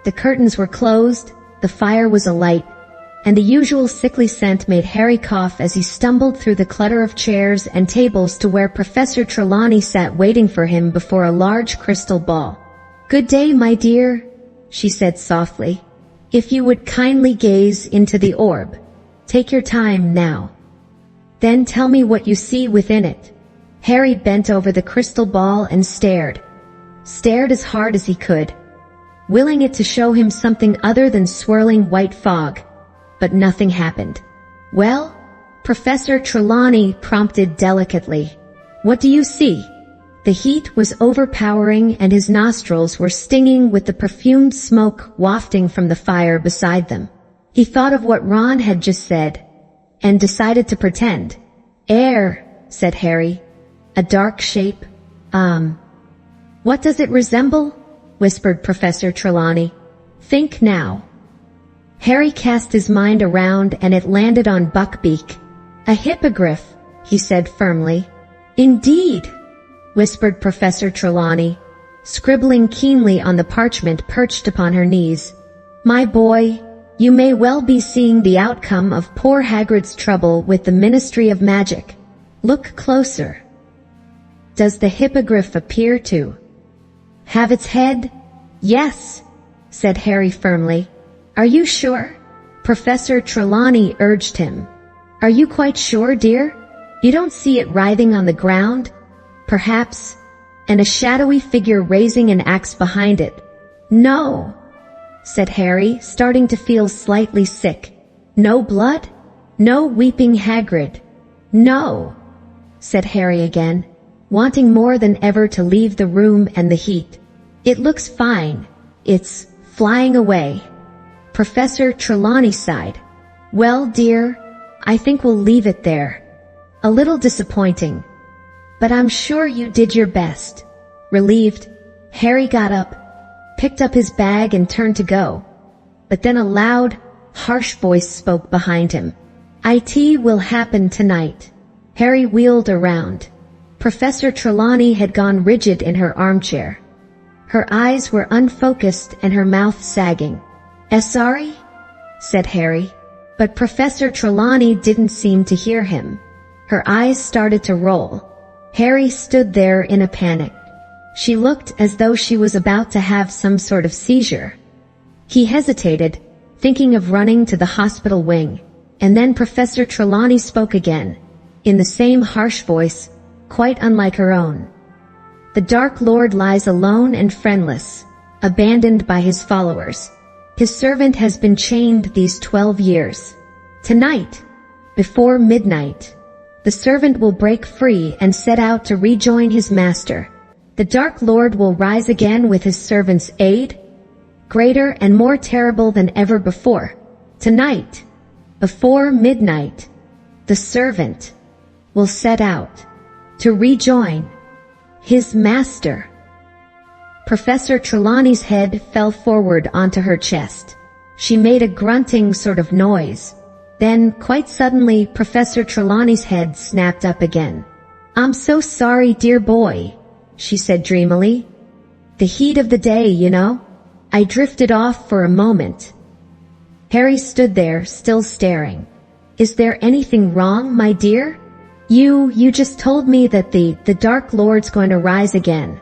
The curtains were closed, the fire was alight, and the usual sickly scent made Harry cough as he stumbled through the clutter of chairs and tables to where Professor Trelawney sat waiting for him before a large crystal ball. "Good day, my dear," she said softly. "If you would kindly gaze into the orb. Take your time now. Then tell me what you see within it." Harry bent over the crystal ball and stared as hard as he could, willing it to show him something other than swirling white fog. But nothing happened. "Well?" Professor Trelawney prompted delicately. "What do you see?" The heat was overpowering and his nostrils were stinging with the perfumed smoke wafting from the fire beside them. He thought of what Ron had just said, and decided to pretend. "Air," said Harry. "A dark shape. What does it resemble?" whispered Professor Trelawney. "Think now." Harry cast his mind around and it landed on Buckbeak. "A hippogriff," he said firmly. "Indeed," whispered Professor Trelawney, scribbling keenly on the parchment perched upon her knees. "My boy, you may well be seeing the outcome of poor Hagrid's trouble with the Ministry of Magic. Look closer." Does the hippogriff appear to have its head? Yes, said Harry firmly. Are you sure? Professor Trelawney urged him. Are you quite sure, dear? You don't see it writhing on the ground? Perhaps, and a shadowy figure raising an axe behind it. No, said Harry, starting to feel slightly sick. No blood? No weeping Hagrid? No, said Harry again, wanting more than ever to leave the room and the heat. It looks fine. It's flying away. Professor Trelawney sighed. Well, dear, I think we'll leave it there. A little disappointing. But I'm sure you did your best. Relieved, Harry got up, picked up his bag and turned to go. But then a loud, harsh voice spoke behind him. It will happen tonight. Harry wheeled around. Professor Trelawney had gone rigid in her armchair. Her eyes were unfocused and her mouth sagging. Sorry? Said Harry. But Professor Trelawney didn't seem to hear him. Her eyes started to roll. Harry stood there in a panic. She looked as though she was about to have some sort of seizure. He hesitated, thinking of running to the hospital wing, and then Professor Trelawney spoke again, in the same harsh voice, quite unlike her own. The Dark Lord lies alone and friendless, abandoned by his followers. His servant has been chained these 12 years. Tonight, before midnight, the servant will break free and set out to rejoin his master. The Dark Lord will rise again with his servant's aid, greater and more terrible than ever before. Tonight, before midnight, the servant will set out to rejoin his master. Professor Trelawney's head fell forward onto her chest. She made a grunting sort of noise. Then, quite suddenly, Professor Trelawney's head snapped up again. I'm so sorry, dear boy, she said dreamily. The heat of the day, you know. I drifted off for a moment. Harry stood there, still staring. Is there anything wrong, my dear? You just told me that the Dark Lord's going to rise again.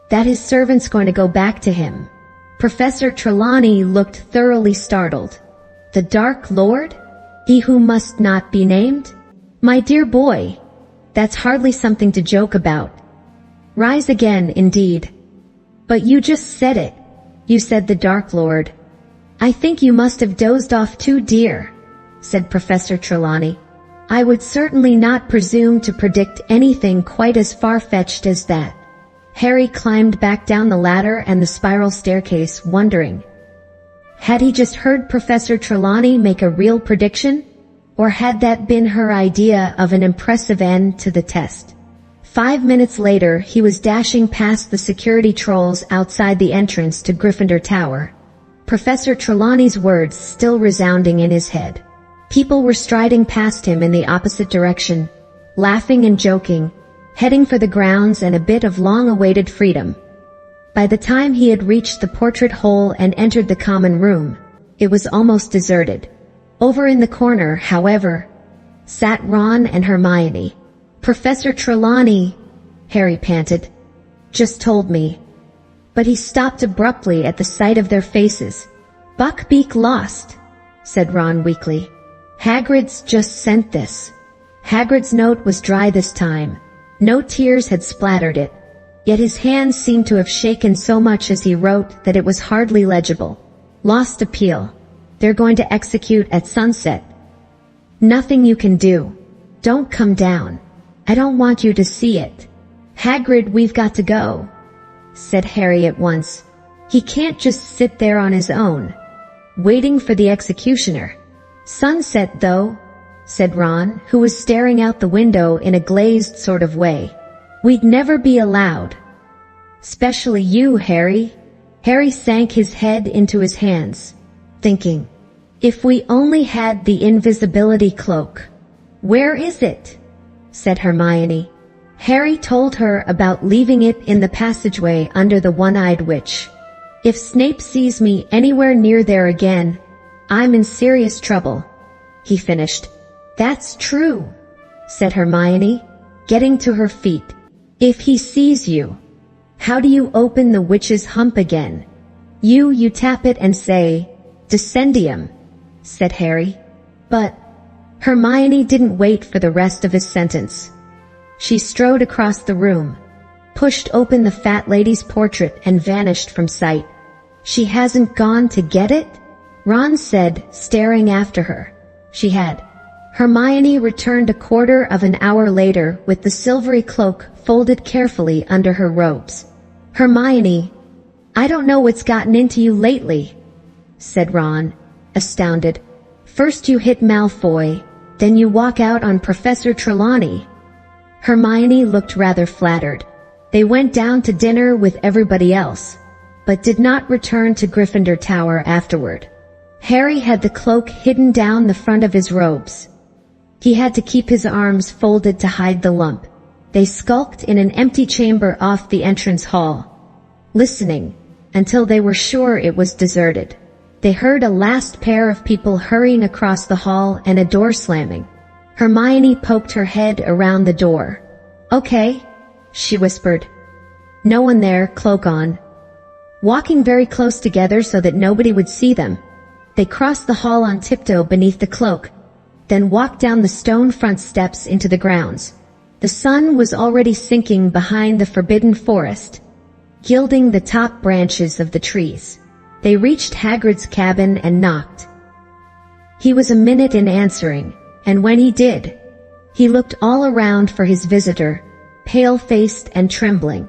That his servant's going to go back to him. Professor Trelawney looked thoroughly startled. The Dark Lord? He who must not be named? My dear boy, that's hardly something to joke about. Rise again, indeed. But you just said it. You said the Dark Lord. I think you must have dozed off too, dear, said Professor Trelawney. I would certainly not presume to predict anything quite as far-fetched as that. Harry climbed back down the ladder and the spiral staircase, wondering. Had he just heard Professor Trelawney make a real prediction? Or had that been her idea of an impressive end to the test? 5 minutes later, he was dashing past the security trolls outside the entrance to Gryffindor Tower. Professor Trelawney's words still resounding in his head. People were striding past him in the opposite direction, laughing and joking, heading for the grounds and a bit of long-awaited freedom. By the time he had reached the portrait hole and entered the common room, it was almost deserted. Over in the corner, however, sat Ron and Hermione. Professor Trelawney, Harry panted, just told me. But he stopped abruptly at the sight of their faces. Buckbeak lost, said Ron weakly. Hagrid's just sent this. Hagrid's note was dry this time. No tears had splattered it. Yet his hands seemed to have shaken so much as he wrote that it was hardly legible. Lost appeal. They're going to execute at sunset. Nothing you can do. Don't come down. I don't want you to see it. Hagrid, we've got to go, said Harry at once. He can't just sit there on his own, waiting for the executioner. Sunset, though, said Ron, who was staring out the window in a glazed sort of way. We'd never be allowed. Especially you, Harry. Harry sank his head into his hands, thinking, if we only had the invisibility cloak. Where is it? Said Hermione. Harry told her about leaving it in the passageway under the one-eyed witch. If Snape sees me anywhere near there again, I'm in serious trouble, he finished. That's true, said Hermione, getting to her feet. If he sees you, how do you open the witch's hump again? You tap it and say, Descendium, said Harry. But Hermione didn't wait for the rest of his sentence. She strode across the room, pushed open the fat lady's portrait and vanished from sight. She hasn't gone to get it? Ron said, staring after her. She had. Hermione returned a quarter of an hour later with the silvery cloak folded carefully under her robes. Hermione, I don't know what's gotten into you lately, said Ron, astounded. First you hit Malfoy, then you walk out on Professor Trelawney. Hermione looked rather flattered. They went down to dinner with everybody else, but did not return to Gryffindor Tower afterward. Harry had the cloak hidden down the front of his robes. He had to keep his arms folded to hide the lump. They skulked in an empty chamber off the entrance hall, listening until they were sure it was deserted. They heard a last pair of people hurrying across the hall and a door slamming. Hermione poked her head around the door. Okay, she whispered. No one there, cloak on. Walking very close together so that nobody would see them, they crossed the hall on tiptoe beneath the cloak, then walked down the stone front steps into the grounds. The sun was already sinking behind the forbidden forest, gilding the top branches of the trees. They reached Hagrid's cabin and knocked. He was a minute in answering, and when he did, he looked all around for his visitor, pale-faced and trembling.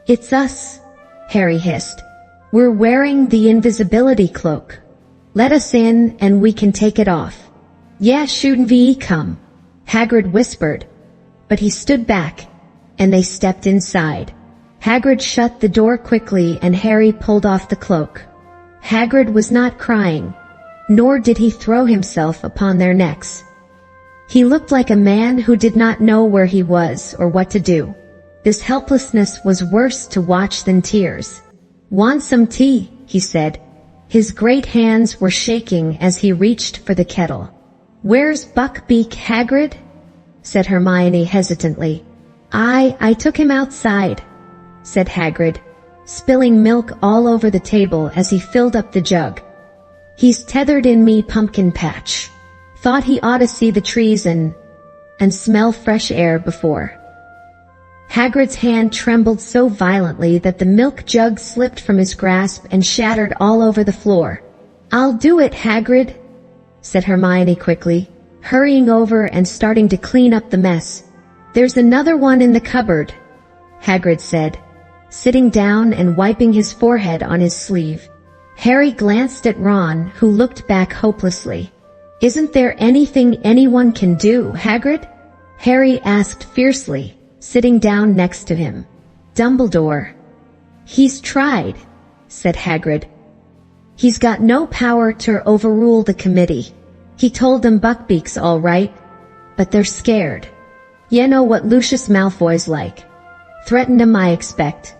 It's us, Harry hissed. We're wearing the invisibility cloak. Let us in and we can take it off. Yeah, shouldn't we come? Hagrid whispered, but he stood back, and they stepped inside. Hagrid shut the door quickly and Harry pulled off the cloak. Hagrid was not crying, nor did he throw himself upon their necks. He looked like a man who did not know where he was or what to do. This helplessness was worse to watch than tears. Want some tea, he said. His great hands were shaking as he reached for the kettle. Where's Buckbeak, Hagrid? Said Hermione hesitantly. I took him outside, said Hagrid, spilling milk all over the table as he filled up the jug. He's tethered in me pumpkin patch. Thought he ought to see the trees and smell fresh air before. Hagrid's hand trembled so violently that the milk jug slipped from his grasp and shattered all over the floor. I'll do it, Hagrid, said Hermione quickly, hurrying over and starting to clean up the mess. There's another one in the cupboard, Hagrid said, sitting down and wiping his forehead on his sleeve. Harry glanced at Ron, who looked back hopelessly. Isn't there anything anyone can do, Hagrid? Harry asked fiercely, sitting down next to him. Dumbledore. He's tried, said Hagrid. He's got no power to overrule the committee. He told them Buckbeak's all right, but they're scared. You know what Lucius Malfoy's like. Threatened him, I expect.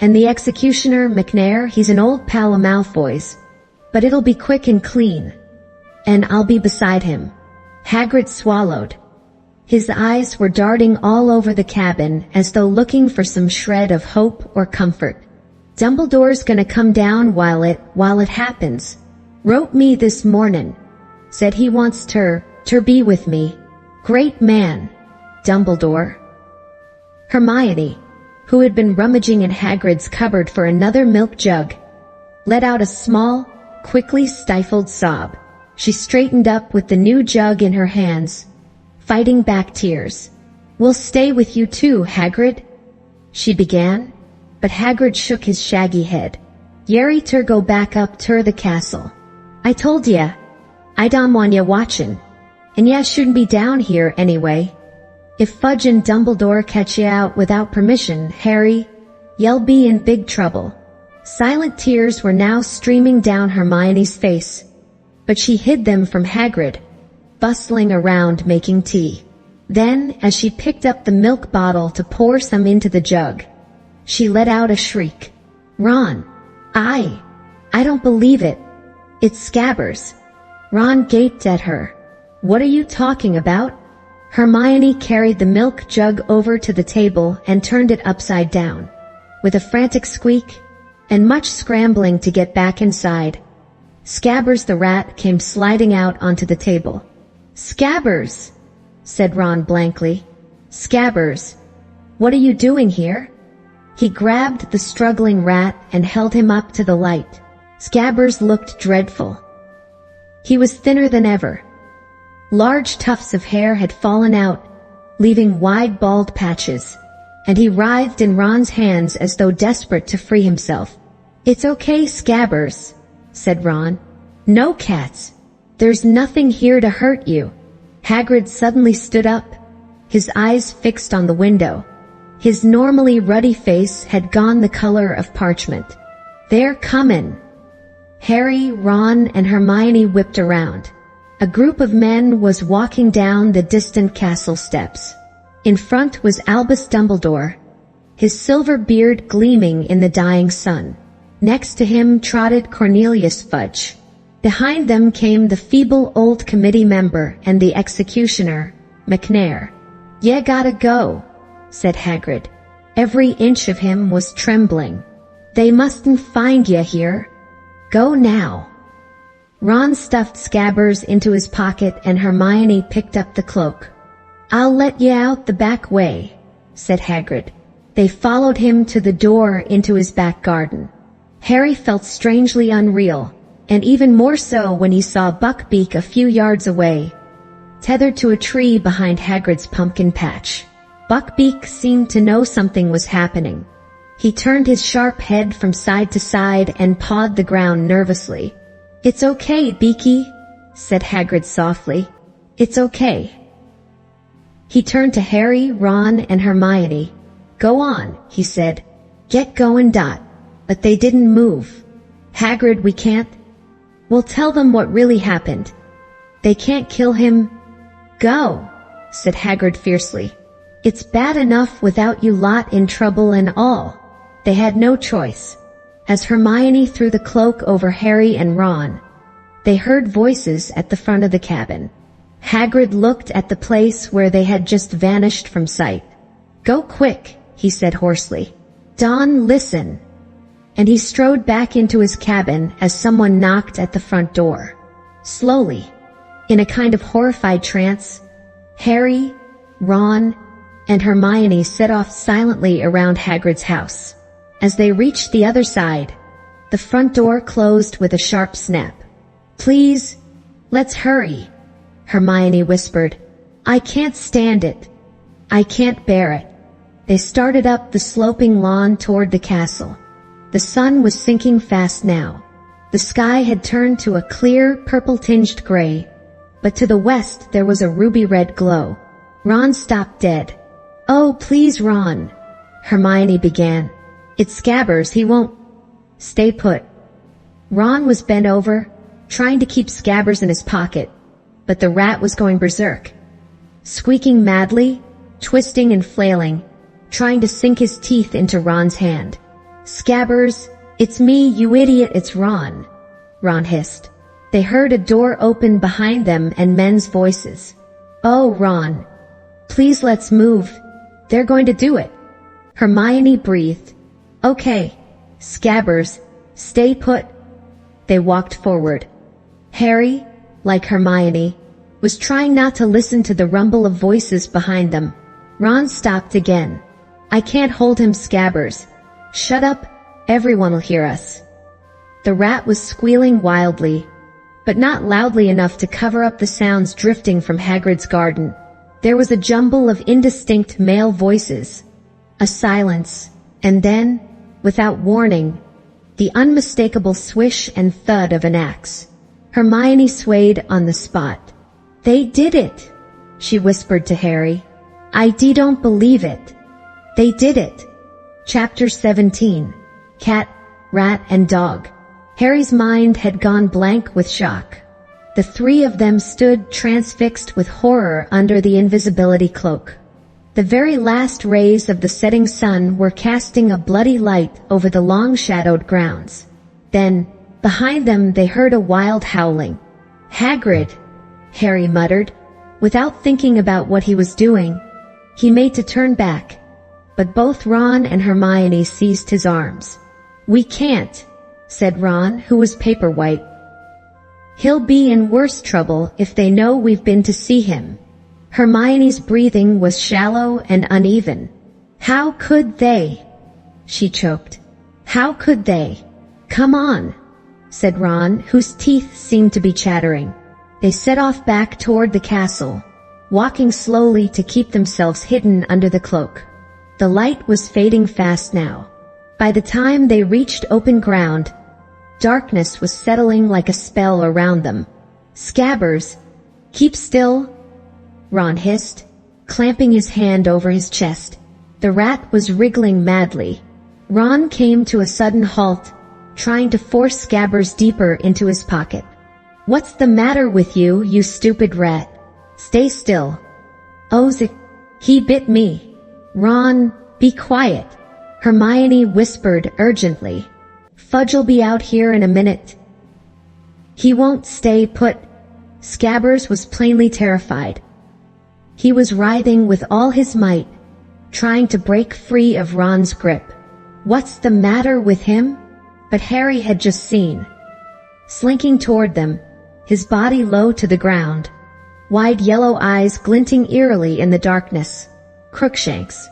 And the executioner, McNair, he's an old pal of Malfoy's. But it'll be quick and clean. And I'll be beside him. Hagrid swallowed. His eyes were darting all over the cabin as though looking for some shred of hope or comfort. Dumbledore's gonna come down while it happens. Wrote me this morning. Said he wants to be with me. Great man, Dumbledore. Hermione, who had been rummaging in Hagrid's cupboard for another milk jug, let out a small, quickly stifled sob. She straightened up with the new jug in her hands, fighting back tears. We'll stay with you too, Hagrid, she began, but Hagrid shook his shaggy head. Yeri ter go back up ter the castle. I told ya, I don't want ya watchin', and ya shouldn't be down here anyway. If Fudge and Dumbledore catch ya out without permission, Harry, you'll be in big trouble. Silent tears were now streaming down Hermione's face, but she hid them from Hagrid, bustling around making tea. Then, as she picked up the milk bottle to pour some into the jug, she let out a shriek. Ron, I don't believe it. It's Scabbers. Ron gaped at her. What are you talking about? Hermione carried the milk jug over to the table and turned it upside down. With a frantic squeak, and much scrambling to get back inside, Scabbers the rat came sliding out onto the table. "Scabbers," said Ron blankly. "Scabbers, what are you doing here?" He grabbed the struggling rat and held him up to the light. Scabbers looked dreadful. He was thinner than ever. Large tufts of hair had fallen out, leaving wide bald patches, and he writhed in Ron's hands as though desperate to free himself. "It's okay, Scabbers," said Ron. "No cats. There's nothing here to hurt you." Hagrid suddenly stood up, his eyes fixed on the window. His normally ruddy face had gone the color of parchment. "They're comin'." Harry, Ron, and Hermione whipped around. A group of men was walking down the distant castle steps. In front was Albus Dumbledore, his silver beard gleaming in the dying sun. Next to him trotted Cornelius Fudge. Behind them came the feeble old committee member and the executioner, McNair. "Ya gotta go," said Hagrid. Every inch of him was trembling. "They mustn't find ya here. Go now." Ron stuffed Scabbers into his pocket and Hermione picked up the cloak. "I'll let ya out the back way," said Hagrid. They followed him to the door into his back garden. Harry felt strangely unreal, and even more so when he saw Buckbeak a few yards away, tethered to a tree behind Hagrid's pumpkin patch. Buckbeak seemed to know something was happening. He turned his sharp head from side to side and pawed the ground nervously. "It's okay, Beaky," said Hagrid softly. "It's okay." He turned to Harry, Ron, and Hermione. "Go on," he said. "Get going, Dot." But they didn't move. "Hagrid, we can't." "We'll tell them what really happened. They can't kill him." "Go," said Hagrid fiercely. "It's bad enough without you lot in trouble and all." They had no choice. As Hermione threw the cloak over Harry and Ron, they heard voices at the front of the cabin. Hagrid looked at the place where they had just vanished from sight. "Go quick," he said hoarsely. "Don, listen." And he strode back into his cabin as someone knocked at the front door. Slowly, in a kind of horrified trance, Harry, Ron, and Hermione set off silently around Hagrid's house. As they reached the other side, the front door closed with a sharp snap. "Please, let's hurry," Hermione whispered. "I can't stand it. I can't bear it." They started up the sloping lawn toward the castle. The sun was sinking fast now. The sky had turned to a clear, purple-tinged gray, but to the west there was a ruby-red glow. Ron stopped dead. "Oh, please, Ron," Hermione began. "It's Scabbers, he won't." "Stay put." Ron was bent over, trying to keep Scabbers in his pocket, but the rat was going berserk. Squeaking madly, twisting and flailing, trying to sink his teeth into Ron's hand. "Scabbers, it's me, you idiot, it's Ron," Ron hissed. They heard a door open behind them and men's voices. "Oh, Ron, please let's move. They're going to do it." Hermione breathed. "Okay, Scabbers, stay put." They walked forward. Harry, like Hermione, was trying not to listen to the rumble of voices behind them. Ron stopped again. "I can't hold him, Scabbers. Shut up, everyone'll hear us." The rat was squealing wildly, but not loudly enough to cover up the sounds drifting from Hagrid's garden. There was a jumble of indistinct male voices, a silence, and then, without warning, the unmistakable swish and thud of an axe. Hermione swayed on the spot. "They did it," she whispered to Harry. "I don't believe it. They did it." Chapter 17. Cat, Rat, and Dog. Harry's mind had gone blank with shock. The three of them stood transfixed with horror under the invisibility cloak. The very last rays of the setting sun were casting a bloody light over the long-shadowed grounds. Then, behind them they heard a wild howling. "Hagrid," Harry muttered. Without thinking about what he was doing, he made to turn back, but both Ron and Hermione seized his arms. "We can't," said Ron, who was paper white. "He'll be in worse trouble if they know we've been to see him." Hermione's breathing was shallow and uneven. "How could they?" she choked. "How could they?" "Come on," said Ron, whose teeth seemed to be chattering. They set off back toward the castle, walking slowly to keep themselves hidden under the cloak. The light was fading fast now. By the time they reached open ground, darkness was settling like a spell around them. "Scabbers, keep still," Ron hissed, clamping his hand over his chest. The rat was wriggling madly. Ron came to a sudden halt, trying to force Scabbers deeper into his pocket. "What's the matter with you, you stupid rat? Stay still." "Oh, he bit me." "Ron, be quiet," Hermione whispered urgently. "Fudge'll be out here in a minute." "He won't stay put." Scabbers was plainly terrified. He was writhing with all his might, trying to break free of Ron's grip. "What's the matter with him?" But Harry had just seen. Slinking toward them, his body low to the ground, wide yellow eyes glinting eerily in the darkness, Crookshanks.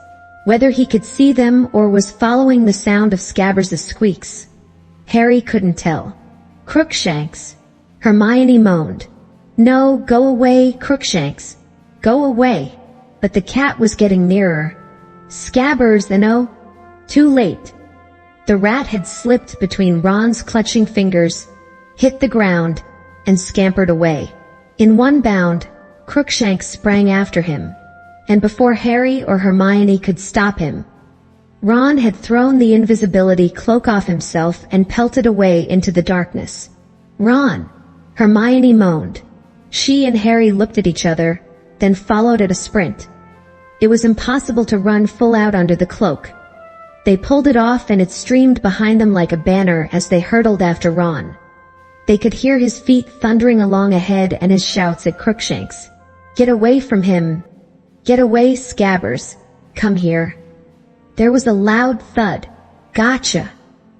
Whether he could see them or was following the sound of Scabbers' squeaks, Harry couldn't tell. "Crookshanks," Hermione moaned. "No, go away, Crookshanks. Go away." But the cat was getting nearer. "Scabbers, no." Too late. The rat had slipped between Ron's clutching fingers, hit the ground, and scampered away. In one bound, Crookshanks sprang after him, and before Harry or Hermione could stop him, Ron had thrown the invisibility cloak off himself and pelted away into the darkness. "Ron!" Hermione moaned. She and Harry looked at each other, then followed at a sprint. It was impossible to run full out under the cloak. They pulled it off and it streamed behind them like a banner as they hurtled after Ron. They could hear his feet thundering along ahead and his shouts at Crookshanks. "Get away from him! Get away, Scabbers! Come here!" There was a loud thud. "Gotcha!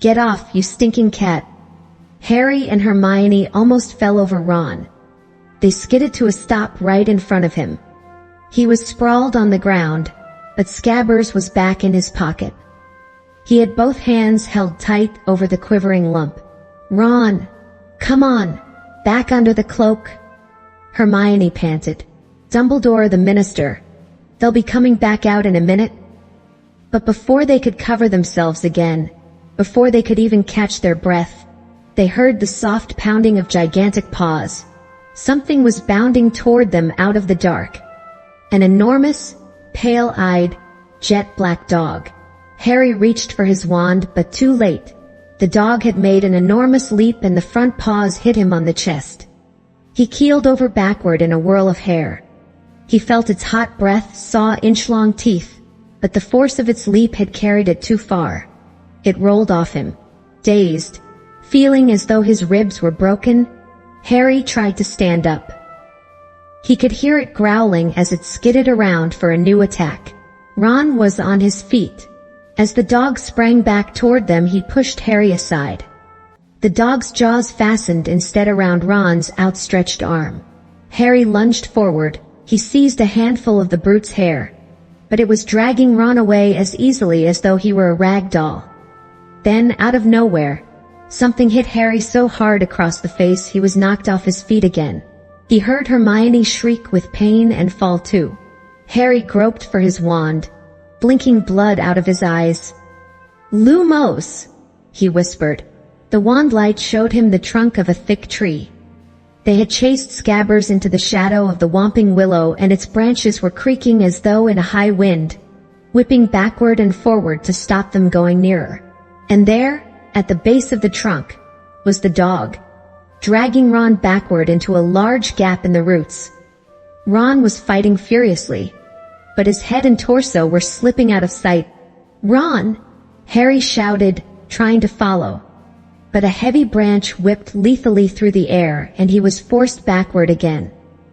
Get off, you stinking cat!" Harry and Hermione almost fell over Ron. They skidded to a stop right in front of him. He was sprawled on the ground, but Scabbers was back in his pocket. He had both hands held tight over the quivering lump. "Ron! Come on! Back under the cloak!" Hermione panted. "Dumbledore, the minister. They'll be coming back out in a minute." But before they could cover themselves again, before they could even catch their breath, they heard the soft pounding of gigantic paws. Something was bounding toward them out of the dark. An enormous, pale-eyed, jet-black dog. Harry reached for his wand, but too late. The dog had made an enormous leap and the front paws hit him on the chest. He keeled over backward in a whirl of hair. He felt its hot breath, saw inch-long teeth, but the force of its leap had carried it too far. It rolled off him. Dazed, feeling as though his ribs were broken, Harry tried to stand up. He could hear it growling as it skidded around for a new attack. Ron was on his feet. As the dog sprang back toward them, he pushed Harry aside. The dog's jaws fastened instead around Ron's outstretched arm. Harry lunged forward. He seized a handful of the brute's hair, but it was dragging Ron away as easily as though he were a rag doll. Then, out of nowhere, something hit Harry so hard across the face he was knocked off his feet again. He heard Hermione shriek with pain and fall too. Harry groped for his wand, blinking blood out of his eyes. "Lumos!" he whispered. The wand light showed him the trunk of a thick tree. They had chased Scabbers into the shadow of the Whomping Willow, and its branches were creaking as though in a high wind, whipping backward and forward to stop them going nearer. And there, at the base of the trunk, was the dog, dragging Ron backward into a large gap in the roots. Ron was fighting furiously, but his head and torso were slipping out of sight. "Ron!" Harry shouted, trying to follow. But a heavy branch whipped lethally through the air and he was forced backward again.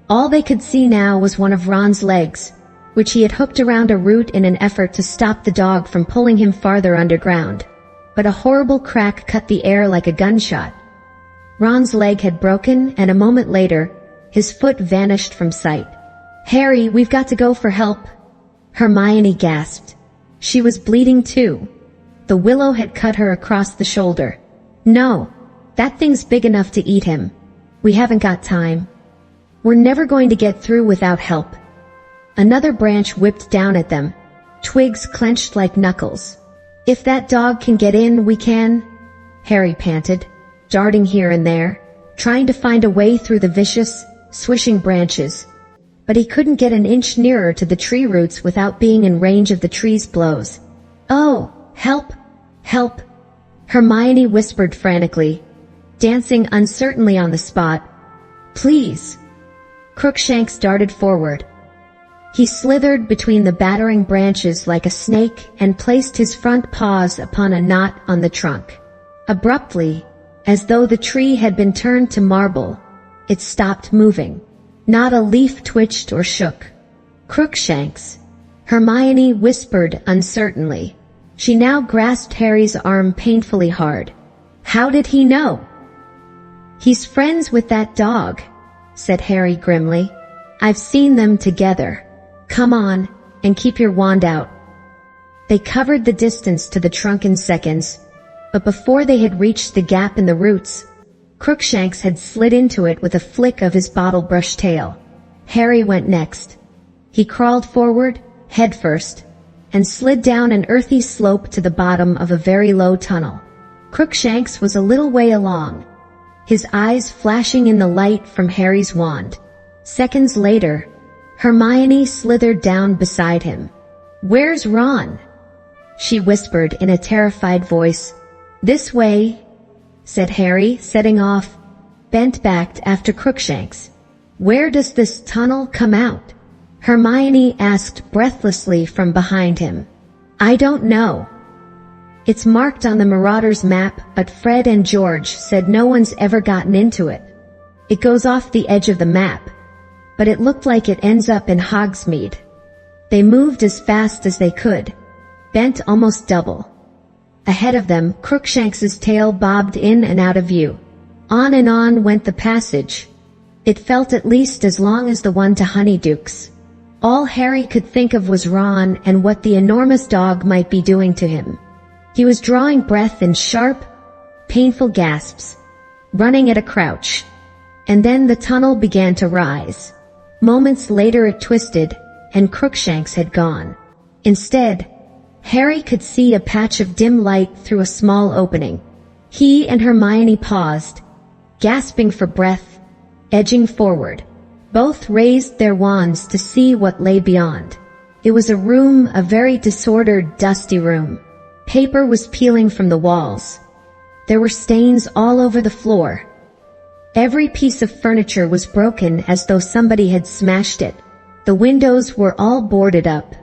All they could see now was one of Ron's legs, which he had hooked around a root in an effort to stop the dog from pulling him farther underground. But a horrible crack cut the air like a gunshot. Ron's leg had broken, and a moment later, his foot vanished from sight. "Harry, we've got to go for help," Hermione gasped. She was bleeding too. The willow had cut her across the shoulder. "No, that thing's big enough to eat him. We haven't got time. We're never going to get through without help." Another branch whipped down at them, twigs clenched like knuckles. "If that dog can get in, we can," Harry panted, darting here and there, trying to find a way through the vicious, swishing branches. But he couldn't get an inch nearer to the tree roots without being in range of the tree's blows. "Oh, help! Help!" Hermione whispered frantically, dancing uncertainly on the spot. "Please!" Crookshanks darted forward. He slithered between the battering branches like a snake and placed his front paws upon a knot on the trunk. Abruptly, as though the tree had been turned to marble, it stopped moving. Not a leaf twitched or shook. "Crookshanks," Hermione whispered uncertainly. She now grasped Harry's arm painfully hard. "How did he know?" "He's friends with that dog," said Harry grimly. "I've seen them together. Come on, and keep your wand out." They covered the distance to the trunk in seconds, but before they had reached the gap in the roots, Crookshanks had slid into it with a flick of his bottle brush tail. Harry went next. He crawled forward, head first, and slid down an earthy slope to the bottom of a very low tunnel. Crookshanks was a little way along, his eyes flashing in the light from Harry's wand. Seconds later, Hermione slithered down beside him. "Where's Ron?" she whispered in a terrified voice. "This way," said Harry, setting off, bent-backed after Crookshanks. "Where does this tunnel come out?" Hermione asked breathlessly from behind him. "I don't know. It's marked on the Marauders map, but Fred and George said no one's ever gotten into it. It goes off the edge of the map, but it looked like it ends up in Hogsmeade." They moved as fast as they could, bent almost double. Ahead of them, Crookshanks's tail bobbed in and out of view. On and on went the passage. It felt at least as long as the one to Honeyduke's. All Harry could think of was Ron and what the enormous dog might be doing to him. He was drawing breath in sharp, painful gasps, running at a crouch. And then the tunnel began to rise. Moments later it twisted, and Crookshanks had gone. Instead, Harry could see a patch of dim light through a small opening. He and Hermione paused, gasping for breath, edging forward. Both raised their wands to see what lay beyond. It was a room, a very disordered, dusty room. Paper was peeling from the walls. There were stains all over the floor. Every piece of furniture was broken as though somebody had smashed it. The windows were all boarded up.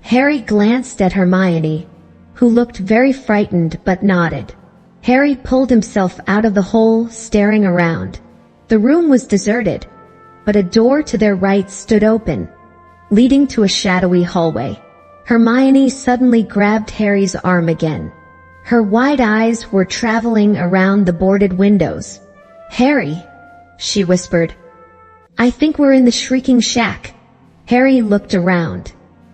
Harry glanced at Hermione, who looked very frightened but nodded. Harry pulled himself out of the hole, staring around. The room was deserted, but a door to their right stood open, leading to a shadowy hallway. Hermione suddenly grabbed Harry's arm again. Her wide eyes were traveling around the boarded windows. "Harry," she whispered, "I think we're in the Shrieking Shack." Harry looked around.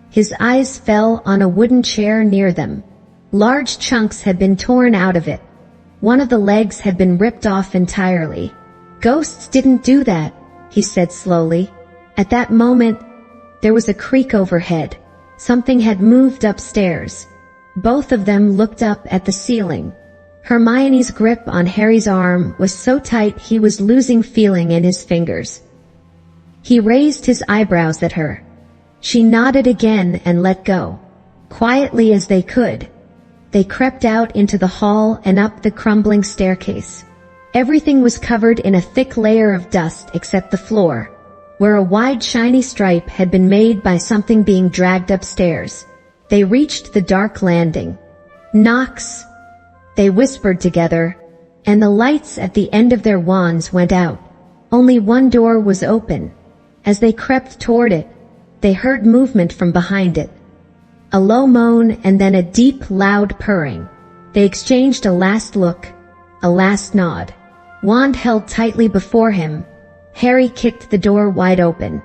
His eyes fell on a wooden chair near them. Large chunks had been torn out of it. One of the legs had been ripped off entirely. "Ghosts didn't do that," he said slowly. At that moment, there was a creak overhead. Something had moved upstairs. Both of them looked up at the ceiling. Hermione's grip on Harry's arm was so tight he was losing feeling in his fingers. He raised his eyebrows at her. She nodded again and let go. Quietly as they could, they crept out into the hall and up the crumbling staircase. Everything was covered in a thick layer of dust except the floor, where a wide shiny stripe had been made by something being dragged upstairs. They reached the dark landing. "Knox," they whispered together, and the lights at the end of their wands went out. Only one door was open. As they crept toward it, they heard movement from behind it. A low moan and then a deep, loud purring. They exchanged a last look, a last nod. Wand held tightly before him. Harry kicked the door wide open.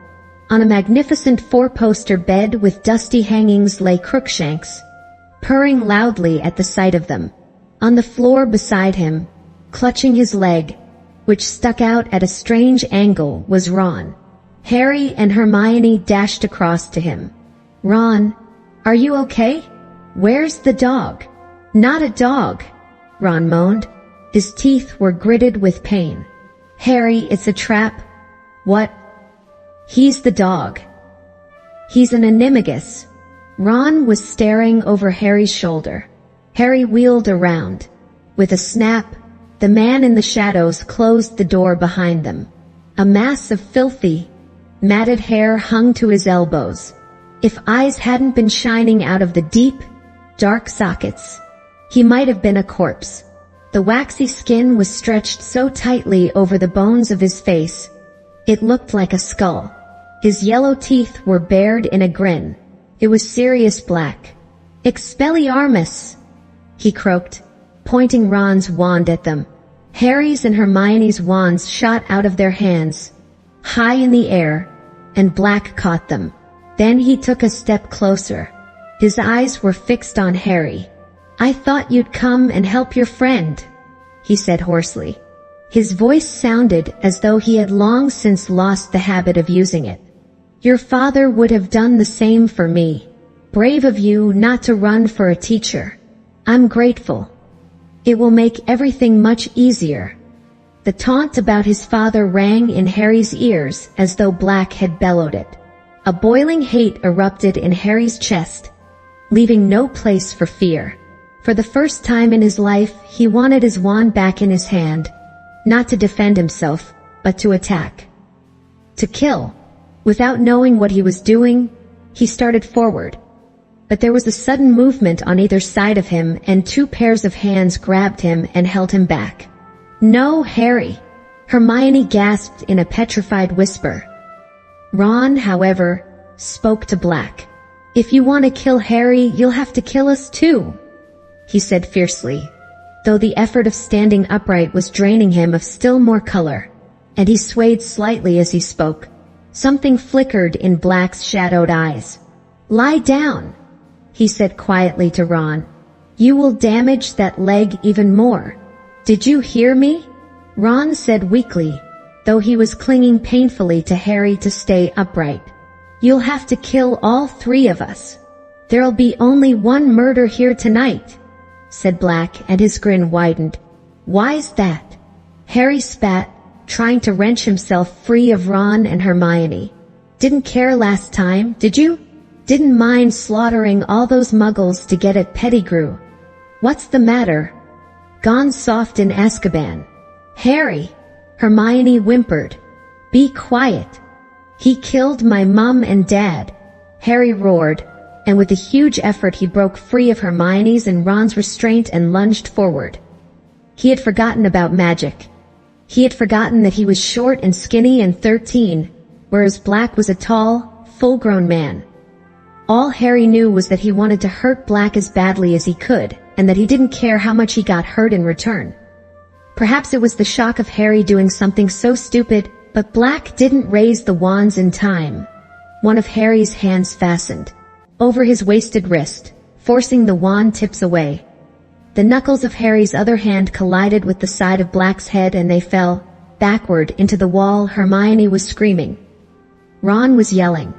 On a magnificent four-poster bed with dusty hangings lay Crookshanks, purring loudly at the sight of them. On the floor beside him, clutching his leg, which stuck out at a strange angle, was Ron. Harry and Hermione dashed across to him. "Ron, are you okay? Where's the dog?" "Not a dog," Ron moaned. His teeth were gritted with pain. "Harry, it's a trap." "What?" "He's the dog. He's an animagus." Ron was staring over Harry's shoulder. Harry wheeled around. With a snap, the man in the shadows closed the door behind them. A mass of filthy, matted hair hung to his elbows. If eyes hadn't been shining out of the deep, dark sockets, he might have been a corpse. The waxy skin was stretched so tightly over the bones of his face, it looked like a skull. His yellow teeth were bared in a grin. It was Sirius Black. "Expelliarmus," he croaked, pointing Ron's wand at them. Harry's and Hermione's wands shot out of their hands, high in the air, and Black caught them. Then he took a step closer. His eyes were fixed on Harry. "I thought you'd come and help your friend," he said hoarsely. His voice sounded as though he had long since lost the habit of using it. "Your father would have done the same for me. Brave of you not to run for a teacher. I'm grateful. It will make everything much easier." The taunt about his father rang in Harry's ears as though Black had bellowed it. A boiling hate erupted in Harry's chest, leaving no place for fear. For the first time in his life, he wanted his wand back in his hand, not to defend himself, but to attack. To kill. Without knowing what he was doing, he started forward. But there was a sudden movement on either side of him, and two pairs of hands grabbed him and held him back. "No, Harry!" Hermione gasped in a petrified whisper. Ron, however, spoke to Black. "If you want to kill Harry, you'll have to kill us too," he said fiercely, though the effort of standing upright was draining him of still more color, and he swayed slightly as he spoke. Something flickered in Black's shadowed eyes. "Lie down," he said quietly to Ron. "You will damage that leg even more." "Did you hear me?" Ron said weakly, though he was clinging painfully to Harry to stay upright. "You'll have to kill all three of us. There'll be only one murder here tonight," said Black, and his grin widened. "Why's that?" Harry spat, trying to wrench himself free of Ron and Hermione. "Didn't care last time, did you? Didn't mind slaughtering all those muggles to get at Pettigrew. What's the matter? Gone soft in Azkaban." "Harry," Hermione whimpered. "Be quiet. He killed my mum and dad," Harry roared, and with a huge effort he broke free of Hermione's and Ron's restraint and lunged forward. He had forgotten about magic. He had forgotten that he was short and skinny and 13, whereas Black was a tall, full-grown man. All Harry knew was that he wanted to hurt Black as badly as he could, and that he didn't care how much he got hurt in return. Perhaps it was the shock of Harry doing something so stupid, but Black didn't raise the wands in time. One of Harry's hands fastened over his wasted wrist, forcing the wand tips away. The knuckles of Harry's other hand collided with the side of Black's head and they fell, backward, into the wall. Hermione was screaming. Ron was yelling.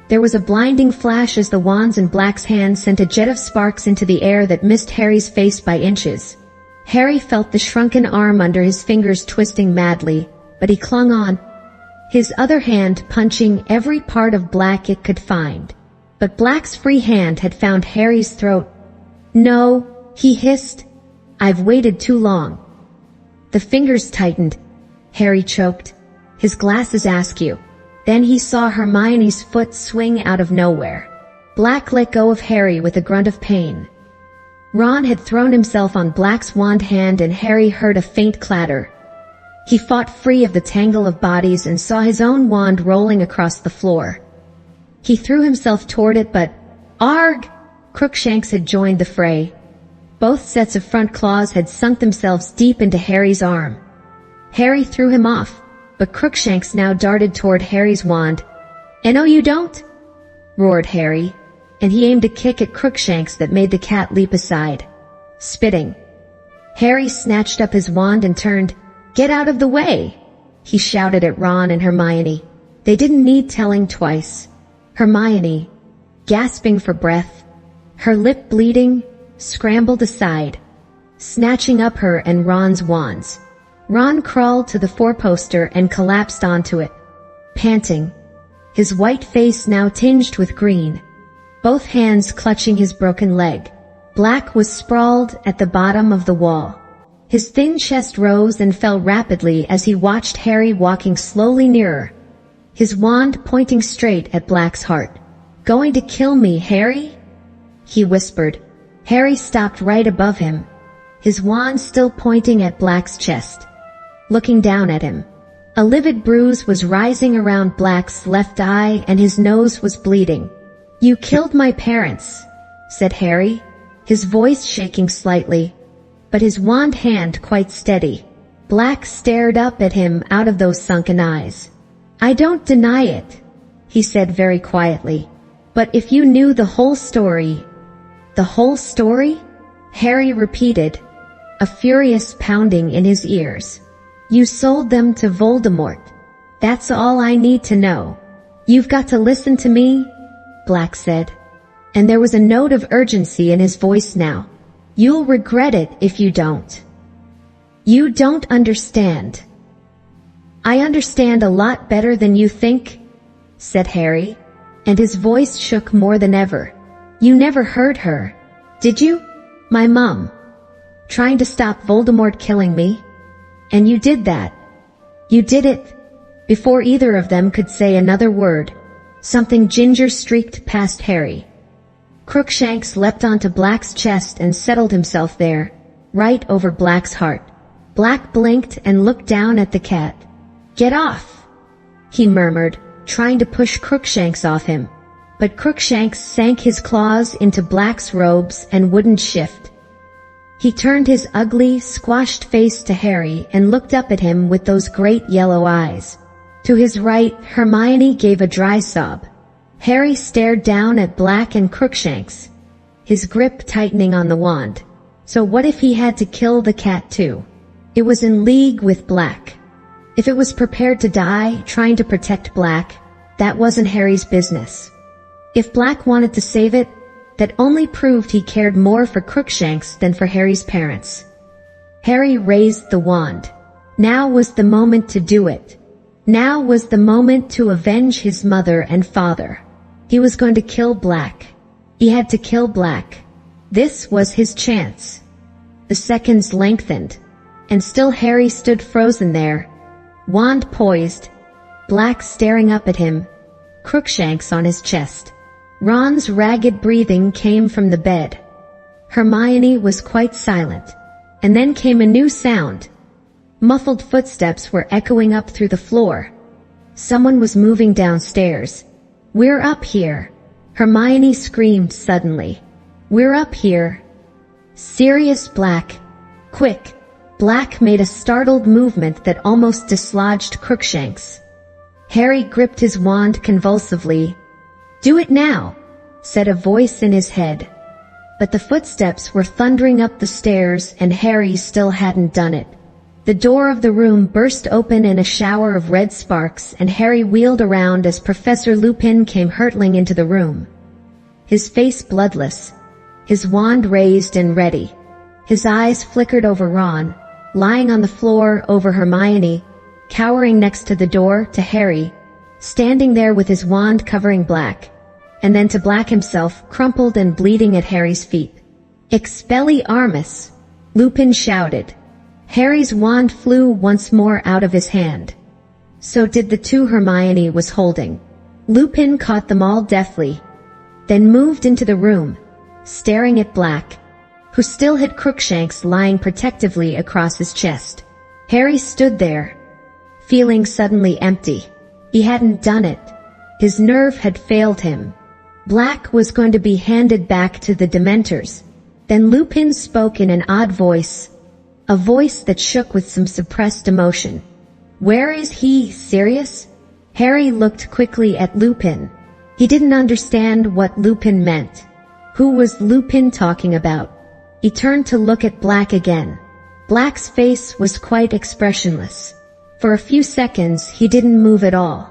There was a blinding flash as the wands in Black's hand sent a jet of sparks into the air that missed Harry's face by inches. Harry felt the shrunken arm under his fingers twisting madly, but he clung on, his other hand punching every part of Black it could find. But Black's free hand had found Harry's throat. "No," he hissed. "I've waited too long." The fingers tightened. Harry choked, his glasses askew. Then he saw Hermione's foot swing out of nowhere. Black let go of Harry with a grunt of pain. Ron had thrown himself on Black's wand hand and Harry heard a faint clatter. He fought free of the tangle of bodies and saw his own wand rolling across the floor. He threw himself toward it, but arg! Crookshanks had joined the fray. Both sets of front claws had sunk themselves deep into Harry's arm. Harry threw him off, but Crookshanks now darted toward Harry's wand. "No you don't!" roared Harry, and he aimed a kick at Crookshanks that made the cat leap aside, spitting. Harry snatched up his wand and turned. "Get out of the way!" he shouted at Ron and Hermione. They didn't need telling twice. Hermione, gasping for breath, her lip bleeding, scrambled aside, snatching up her and Ron's wands. Ron crawled to the four-poster and collapsed onto it, panting, his white face now tinged with green, both hands clutching his broken leg. Black was sprawled at the bottom of the wall. His thin chest rose and fell rapidly as he watched Harry walking slowly nearer, his wand pointing straight at Black's heart. "Going to kill me, Harry?" he whispered. Harry stopped right above him, his wand still pointing at Black's chest, looking down at him. A livid bruise was rising around Black's left eye and his nose was bleeding. "You killed my parents," said Harry, his voice shaking slightly, but his wand hand quite steady. Black stared up at him out of those sunken eyes. "I don't deny it," he said very quietly. "But if you knew the whole story—" "The whole story?" Harry repeated, a furious pounding in his ears. "You sold them to Voldemort. That's all I need to know." "You've got to listen to me," Black said, and there was a note of urgency in his voice now. "You'll regret it if you don't. You don't understand." "I understand a lot better than you think," said Harry, and his voice shook more than ever. "You never heard her, did you? My mom. Trying to stop Voldemort killing me. And you did that. You did it." Before either of them could say another word, something ginger streaked past Harry. Crookshanks leapt onto Black's chest and settled himself there, right over Black's heart. Black blinked and looked down at the cat. "Get off," he murmured, trying to push Crookshanks off him. But Crookshanks sank his claws into Black's robes and wouldn't shift. He turned his ugly, squashed face to Harry and looked up at him with those great yellow eyes. To his right, Hermione gave a dry sob. Harry stared down at Black and Crookshanks, his grip tightening on the wand. So what if he had to kill the cat too? It was in league with Black. If it was prepared to die trying to protect Black, that wasn't Harry's business. If Black wanted to save it, that only proved he cared more for Crookshanks than for Harry's parents. Harry raised the wand. Now was the moment to do it. Now was the moment to avenge his mother and father. He was going to kill Black. He had to kill Black. This was his chance. The seconds lengthened, and still Harry stood frozen there, wand poised, Black staring up at him, Crookshanks on his chest. Ron's ragged breathing came from the bed. Hermione was quite silent. And then came a new sound. Muffled footsteps were echoing up through the floor. Someone was moving downstairs. "We're up here," Hermione screamed suddenly. "We're up here." "Sirius Black. Quick!" Black made a startled movement that almost dislodged Crookshanks. Harry gripped his wand convulsively. "Do it now," said a voice in his head. But the footsteps were thundering up the stairs and Harry still hadn't done it. The door of the room burst open in a shower of red sparks and Harry wheeled around as Professor Lupin came hurtling into the room. His face bloodless, his wand raised and ready. His eyes flickered over Ron, lying on the floor over Hermione, cowering next to the door, to Harry, standing there with his wand covering Black, and then to Black himself, crumpled and bleeding at Harry's feet. "Expelliarmus!" Lupin shouted. Harry's wand flew once more out of his hand. So did the two Hermione was holding. Lupin caught them all deftly, then moved into the room, staring at Black, who still had Crookshanks lying protectively across his chest. Harry stood there, feeling suddenly empty. He hadn't done it. His nerve had failed him. Black was going to be handed back to the Dementors. Then Lupin spoke in an odd voice, a voice that shook with some suppressed emotion. "Where is he, Sirius?" Harry looked quickly at Lupin. He didn't understand what Lupin meant. Who was Lupin talking about? He turned to look at Black again. Black's face was quite expressionless. For a few seconds he didn't move at all.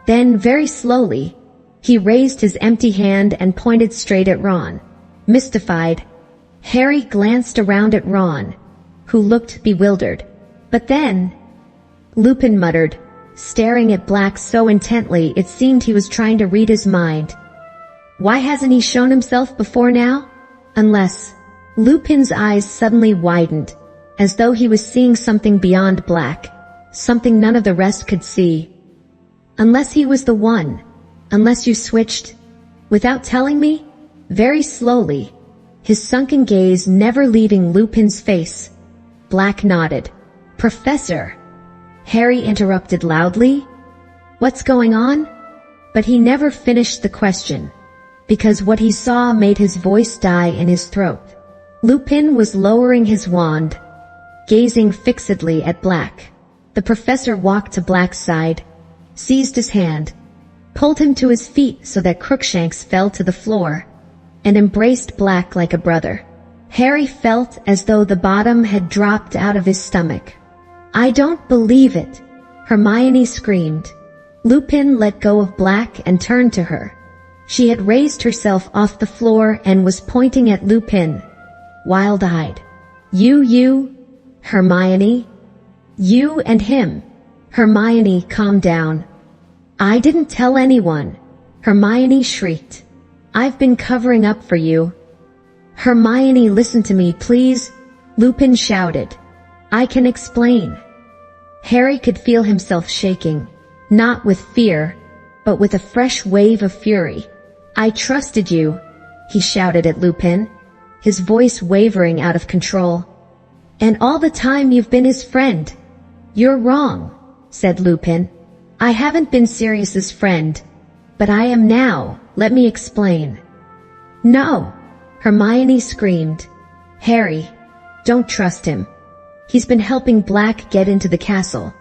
Then, very slowly, he raised his empty hand and pointed straight at Ron. Mystified, Harry glanced around at Ron, who looked bewildered. But then, Lupin muttered, staring at Black so intently it seemed he was trying to read his mind. "Why hasn't he shown himself before now? Unless..." Lupin's eyes suddenly widened, as though he was seeing something beyond Black, something none of the rest could see. "Unless he was the one. Unless you switched. Without telling me?" Very slowly, his sunken gaze never leaving Lupin's face. Black nodded. "Professor," Harry interrupted loudly. "What's going on?" But he never finished the question, because what he saw made his voice die in his throat. Lupin was lowering his wand, gazing fixedly at Black. The professor walked to Black's side, seized his hand, pulled him to his feet so that Crookshanks fell to the floor, and embraced Black like a brother. Harry felt as though the bottom had dropped out of his stomach. "I don't believe it," Hermione screamed. Lupin let go of Black and turned to her. She had raised herself off the floor and was pointing at Lupin, wild-eyed. You, Hermione. You and him." Hermione, calm down. "I didn't tell anyone," Hermione shrieked. "I've been covering up for you." "Hermione, listen to me, please," Lupin shouted. "I can explain." Harry could feel himself shaking, not with fear, but with a fresh wave of fury. "I trusted you," he shouted at Lupin, his voice wavering out of control. "And all the time you've been his friend." "You're wrong," said Lupin. "I haven't been Sirius's friend, but I am now. Let me explain." "No," Hermione screamed. "Harry, don't trust him. He's been helping Black get into the castle.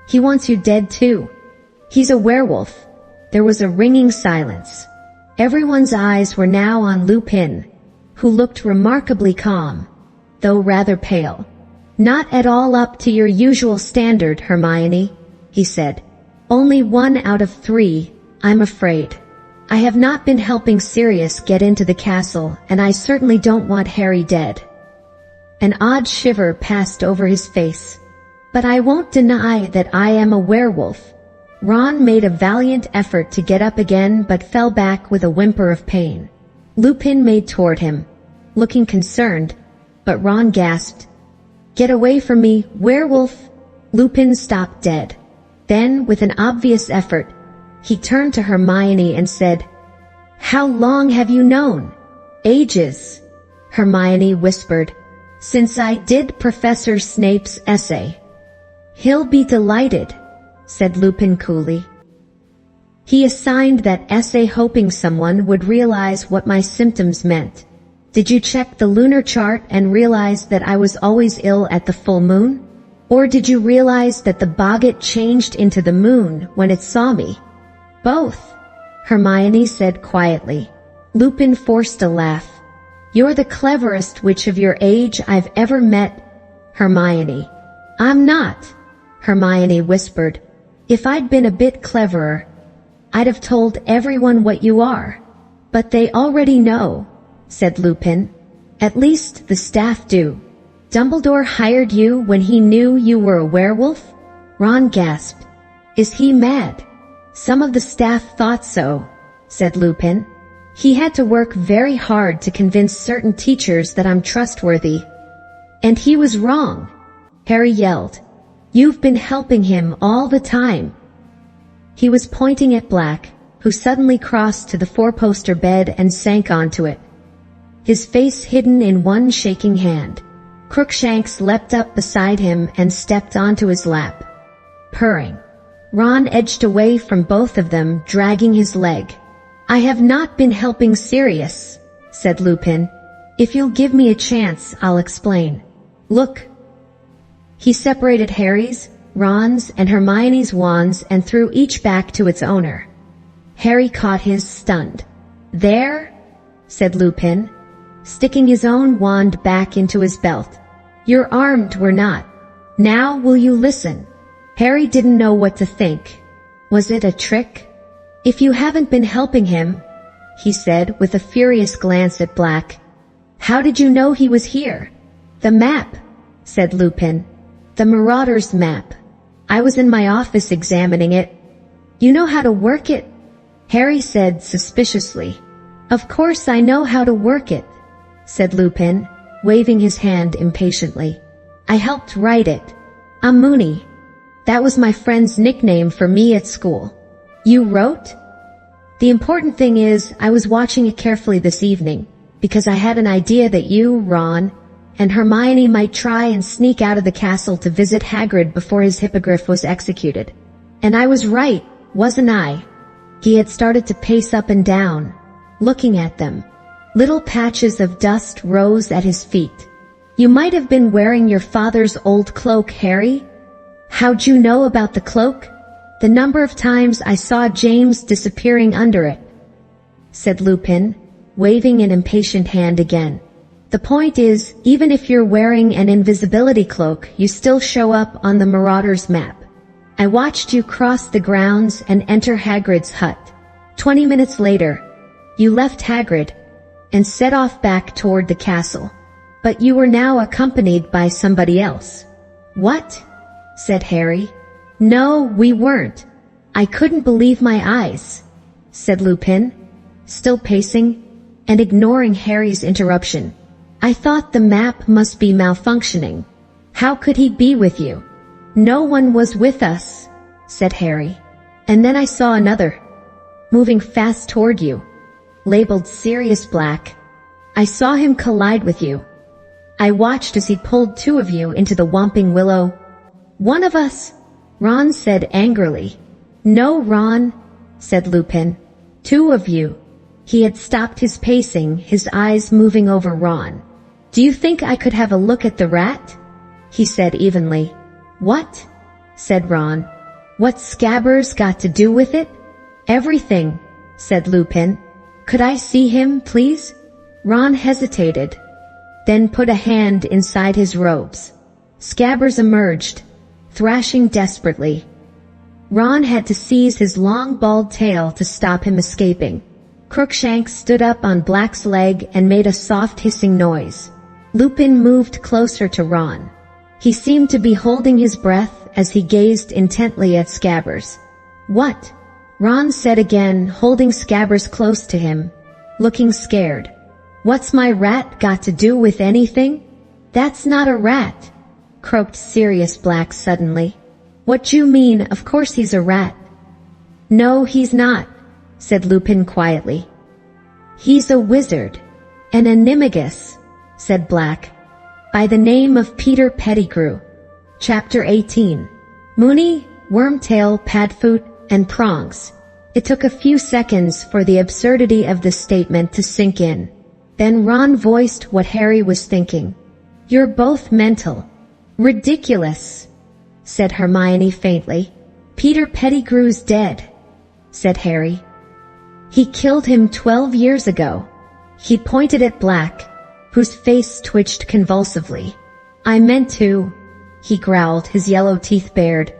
He wants you dead too. He's a werewolf." There was a ringing silence. Everyone's eyes were now on Lupin, who looked remarkably calm, though rather pale. "Not at all up to your usual standard, Hermione," he said. "Only 1 out of 3, I'm afraid. I have not been helping Sirius get into the castle, and I certainly don't want Harry dead." An odd shiver passed over his face. "But I won't deny that I am a werewolf." Ron made a valiant effort to get up again but fell back with a whimper of pain. Lupin made toward him, looking concerned, but Ron gasped, "Get away from me, werewolf!" Lupin stopped dead. Then, with an obvious effort, he turned to Hermione and said, "How long have you known?" "Ages," Hermione whispered. "Since I did Professor Snape's essay." "He'll be delighted," said Lupin coolly. "He assigned that essay hoping someone would realize what my symptoms meant. Did you check the lunar chart and realize that I was always ill at the full moon? Or did you realize that the boggart changed into the moon when it saw me?" "Both," Hermione said quietly. Lupin forced a laugh. "You're the cleverest witch of your age I've ever met, Hermione." "I'm not," Hermione whispered. "If I'd been a bit cleverer, I'd have told everyone what you are." "But they already know," said Lupin. "At least the staff do." "Dumbledore hired you when he knew you were a werewolf?" Ron gasped. "Is he mad?" "Some of the staff thought so," said Lupin. "He had to work very hard to convince certain teachers that I'm trustworthy. And he was wrong," Harry yelled. "You've been helping him all the time." He was pointing at Black, who suddenly crossed to the 4-poster bed and sank onto it, his face hidden in one shaking hand. Crookshanks leapt up beside him and stepped onto his lap, purring. Ron edged away from both of them, dragging his leg. "I have not been helping Sirius," said Lupin. "If you'll give me a chance, I'll explain. Look." He separated Harry's, Ron's, and Hermione's wands and threw each back to its owner. Harry caught his, stunned. "There?" said Lupin, sticking his own wand back into his belt. "You're armed, we're not. Now will you listen?" Harry didn't know what to think. Was it a trick? "If you haven't been helping him," he said with a furious glance at Black. "How did you know he was here?" "The map," said Lupin. "The Marauder's map. I was in my office examining it." "You know how to work it?" Harry said suspiciously. "Of course I know how to work it," said Lupin, waving his hand impatiently. "I helped write it. I'm Moony. That was my friend's nickname for me at school." "You wrote?" "The important thing is, I was watching it carefully this evening, because I had an idea that you, Ron, and Hermione might try and sneak out of the castle to visit Hagrid before his hippogriff was executed. And I was right, wasn't I?" He had started to pace up and down, looking at them. Little patches of dust rose at his feet. "You might have been wearing your father's old cloak, Harry." "How'd you know about the cloak?" "The number of times I saw James disappearing under it," said Lupin, waving an impatient hand again. "The point is, even if you're wearing an invisibility cloak, you still show up on the Marauder's map. I watched you cross the grounds and enter Hagrid's hut. 20 minutes later, you left Hagrid and set off back toward the castle. But you were now accompanied by somebody else." "What?" said Harry. "No, we weren't. I couldn't believe my eyes," said Lupin, still pacing and ignoring Harry's interruption. "I thought the map must be malfunctioning. How could he be with you?" "No one was with us," said Harry. "And then I saw another, moving fast toward you, labeled Sirius Black. I saw him collide with you. I watched as he pulled two of you into the Whomping Willow." "One of us," Ron said angrily. "No, Ron," said Lupin. "Two of you." He had stopped his pacing, his eyes moving over Ron. "Do you think I could have a look at the rat?" he said evenly. "What?" said Ron. "What's Scabbers got to do with it?" "Everything," said Lupin. "Could I see him, please?" Ron hesitated, then put a hand inside his robes. Scabbers emerged, thrashing desperately. Ron had to seize his long bald tail to stop him escaping. Crookshanks stood up on Black's leg and made a soft hissing noise. Lupin moved closer to Ron. He seemed to be holding his breath as he gazed intently at Scabbers. "What?" Ron said again, holding Scabbers close to him, looking scared. "What's my rat got to do with anything?" "That's not a rat," croaked Sirius Black suddenly. "What you mean? Of course he's a rat." "No, he's not," said Lupin quietly. "He's a wizard, an animagus," said Black, "by the name of Peter Pettigrew." Chapter 18. Moony, Wormtail, Padfoot, and Prongs. It took a few seconds for the absurdity of this statement to sink in. Then Ron voiced what Harry was thinking. "You're both mental." "Ridiculous," said Hermione faintly. "Peter Pettigrew's dead," said Harry. "He killed him 12 years ago." He pointed at Black, whose face twitched convulsively. "I meant to," he growled, his yellow teeth bared.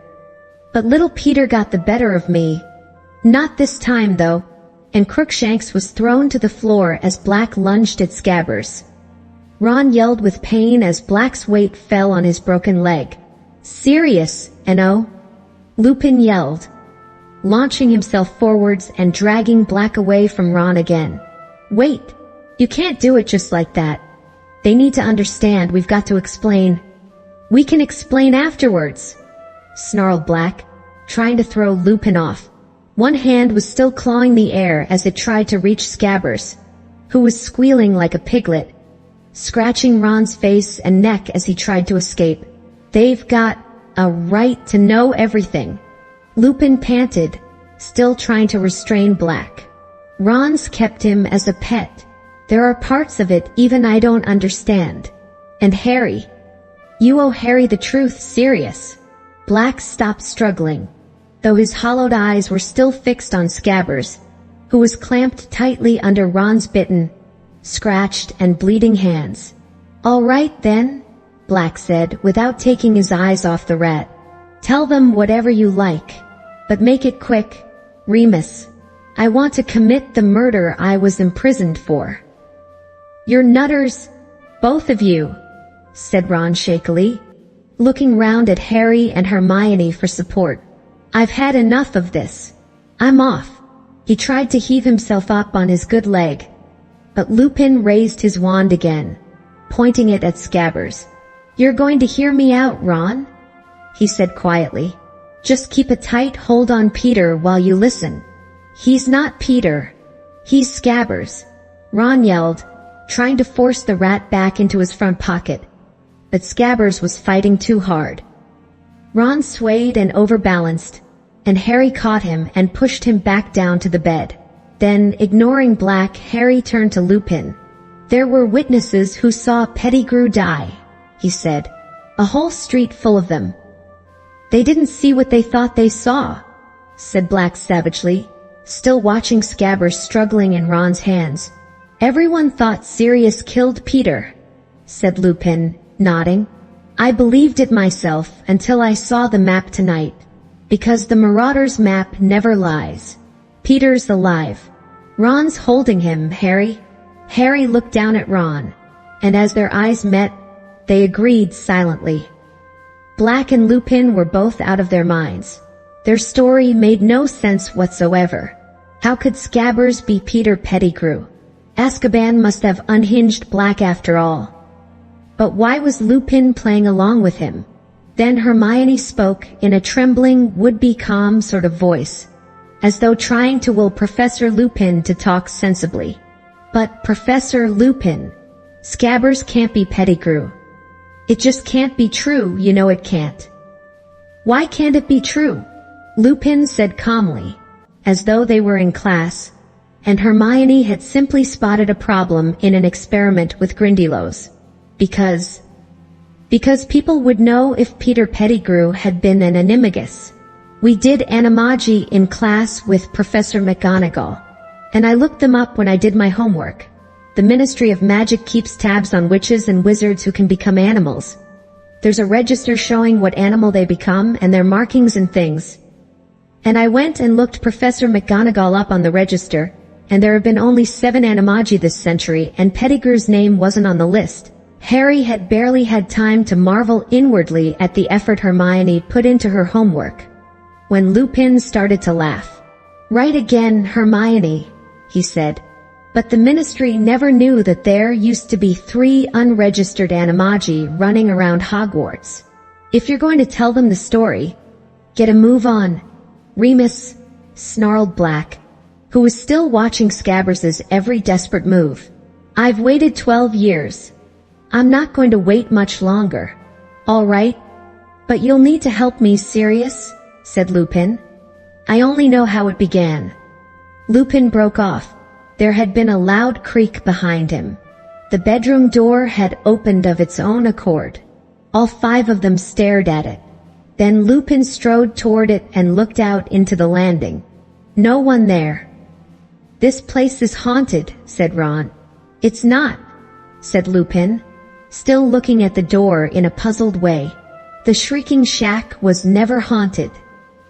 "But little Peter got the better of me. Not this time, though," and Crookshanks was thrown to the floor as Black lunged at Scabbers. Ron yelled with pain as Black's weight fell on his broken leg. "Sirius, no!" Lupin yelled, launching himself forwards and dragging Black away from Ron again. "Wait! You can't do it just like that. They need to understand, we've got to explain." "We can explain afterwards," snarled Black, trying to throw Lupin off. One hand was still clawing the air as it tried to reach Scabbers, who was squealing like a piglet. scratching Ron's face and neck as he tried to escape. "They've got a right to know everything," Lupin panted, still trying to restrain Black. "Ron's kept him as a pet. There are parts of it even I don't understand. And Harry. You owe Harry the truth, Sirius." Black stopped struggling, though his hollowed eyes were still fixed on Scabbers, who was clamped tightly under Ron's bitten, scratched and bleeding hands. "All right then," Black said without taking his eyes off the rat. "Tell them whatever you like. But make it quick, Remus. I want to commit the murder I was imprisoned for." "You're nutters, both of you," said Ron shakily, looking round at Harry and Hermione for support. "I've had enough of this. I'm off." He tried to heave himself up on his good leg, but Lupin raised his wand again, pointing it at Scabbers. "You're going to hear me out, Ron," he said quietly. "Just keep a tight hold on Peter while you listen." "He's not Peter. He's Scabbers," Ron yelled, trying to force the rat back into his front pocket. But Scabbers was fighting too hard. Ron swayed and overbalanced, and Harry caught him and pushed him back down to the bed. Then, ignoring Black, Harry turned to Lupin. "There were witnesses who saw Pettigrew die," he said. "A whole street full of them." "They didn't see what they thought they saw," said Black savagely, still watching Scabbers struggling in Ron's hands. "Everyone thought Sirius killed Peter," said Lupin, nodding. "I believed it myself until I saw the map tonight. Because the Marauder's map never lies. Peter's alive. Ron's holding him, Harry." Harry looked down at Ron, and as their eyes met, they agreed silently. Black and Lupin were both out of their minds. Their story made no sense whatsoever. How could Scabbers be Peter Pettigrew? Azkaban must have unhinged Black after all. But why was Lupin playing along with him? Then Hermione spoke in a trembling, would-be calm sort of voice, as though trying to will Professor Lupin to talk sensibly. "But Professor Lupin, Scabbers can't be Pettigrew. It just can't be true, you know it can't." "Why can't it be true?" Lupin said calmly, as though they were in class, and Hermione had simply spotted a problem in an experiment with Grindylows. Because people would know if Peter Pettigrew had been an animagus. We did animagi in class with Professor McGonagall, and I looked them up when I did my homework. The Ministry of Magic keeps tabs on witches and wizards who can become animals. There's a register showing what animal they become and their markings and things. And I went and looked Professor McGonagall up on the register, and there have been only 7 animagi this century, and Pettigrew's name wasn't on the list. Harry had barely had time to marvel inwardly at the effort Hermione put into her homework, when Lupin started to laugh. "Right again, Hermione," he said. "But the Ministry never knew that there used to be 3 unregistered animagi running around Hogwarts. If you're going to tell them the story, get a move on, Remus," snarled Black, who was still watching Scabbers' every desperate move. "I've waited 12 years. I'm not going to wait much longer." "All right. But you'll need to help me, Sirius," said Lupin. "I only know how it began." Lupin broke off. There had been a loud creak behind him. The bedroom door had opened of its own accord. All 5 of them stared at it. Then Lupin strode toward it and looked out into the landing. No one there. "This place is haunted," said Ron. "It's not," said Lupin, still looking at the door in a puzzled way. "The shrieking shack was never haunted.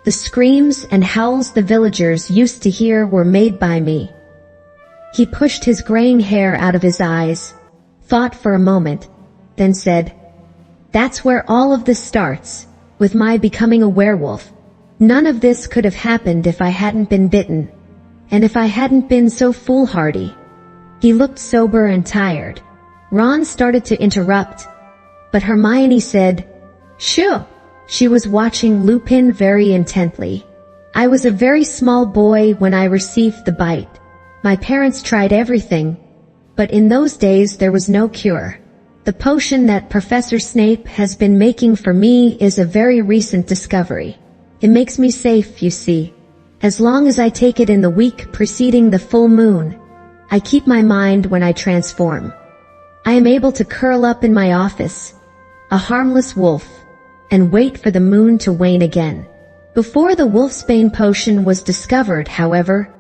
The screams and howls the villagers used to hear were made by me." He pushed his graying hair out of his eyes, thought for a moment, then said, "That's where all of this starts, with my becoming a werewolf. None of this could have happened if I hadn't been bitten, and if I hadn't been so foolhardy." He looked sober and tired. Ron started to interrupt, but Hermione said, "Shoo!" She was watching Lupin very intently. "I was a very small boy when I received the bite. My parents tried everything, But in those days there was no cure. The potion that Professor Snape has been making for me is a very recent discovery. It makes me safe, you see. As long as I take it in the week preceding the full moon, I keep my mind when I transform. I am able to curl up in my office, a harmless wolf, and wait for the moon to wane again. Before the wolfsbane potion was discovered, however,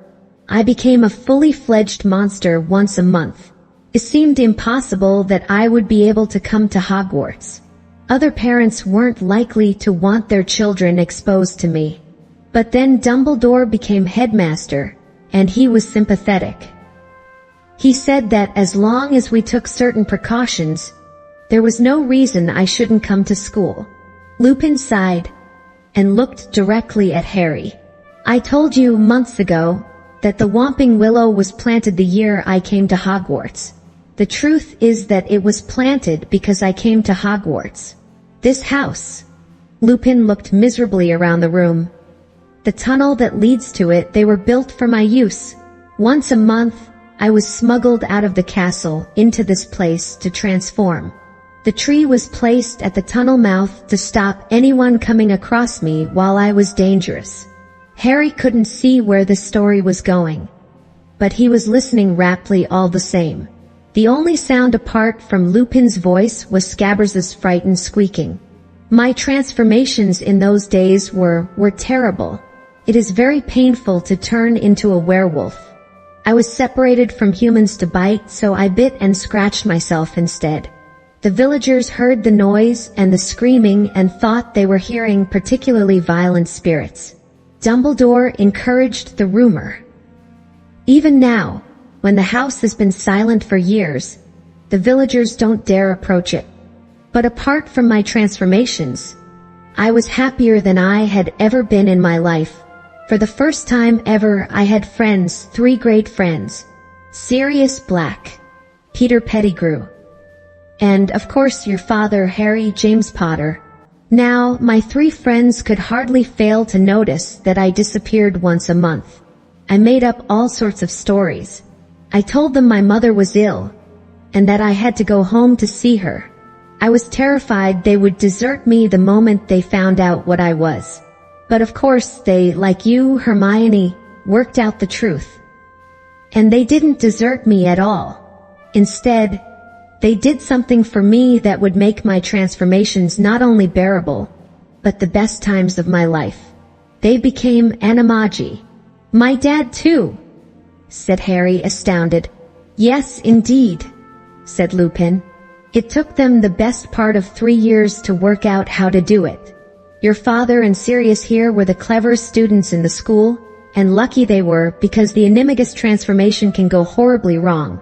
I became a fully fledged monster once a month. It seemed impossible that I would be able to come to Hogwarts. Other parents weren't likely to want their children exposed to me. But then Dumbledore became headmaster, and he was sympathetic. He said that as long as we took certain precautions, there was no reason I shouldn't come to school. Lupin sighed and looked directly at Harry. I told you months ago that the Whomping Willow was planted the year I came to Hogwarts. The truth is that it was planted because I came to Hogwarts. This house. Lupin looked miserably around the room. The tunnel that leads to it, they were built for my use. Once a month, I was smuggled out of the castle into this place to transform. The tree was placed at the tunnel mouth to stop anyone coming across me while I was dangerous. Harry couldn't see where the story was going, but he was listening raptly all the same. The only sound apart from Lupin's voice was Scabbers' frightened squeaking. My transformations in those days were terrible. It is very painful to turn into a werewolf. I was separated from humans to bite, so I bit and scratched myself instead. The villagers heard the noise and the screaming and thought they were hearing particularly violent spirits. Dumbledore encouraged the rumor. Even now, when the house has been silent for years, the villagers don't dare approach it. But apart from my transformations, I was happier than I had ever been in my life. For the first time ever, I had friends, 3 great friends. Sirius Black, Peter Pettigrew, and of course your father, Harry James Potter. Now, my 3 friends could hardly fail to notice that I disappeared once a month. I made up all sorts of stories. I told them my mother was ill, and that I had to go home to see her. I was terrified they would desert me the moment they found out what I was. But of course they, like you, Hermione, worked out the truth. And they didn't desert me at all. Instead, they did something for me that would make my transformations not only bearable, but the best times of my life. They became animagi. My dad too, said Harry, astounded. Yes, indeed, said Lupin. It took them the best part of 3 years to work out how to do it. Your father and Sirius here were the cleverest students in the school, and lucky they were, because the animagus transformation can go horribly wrong.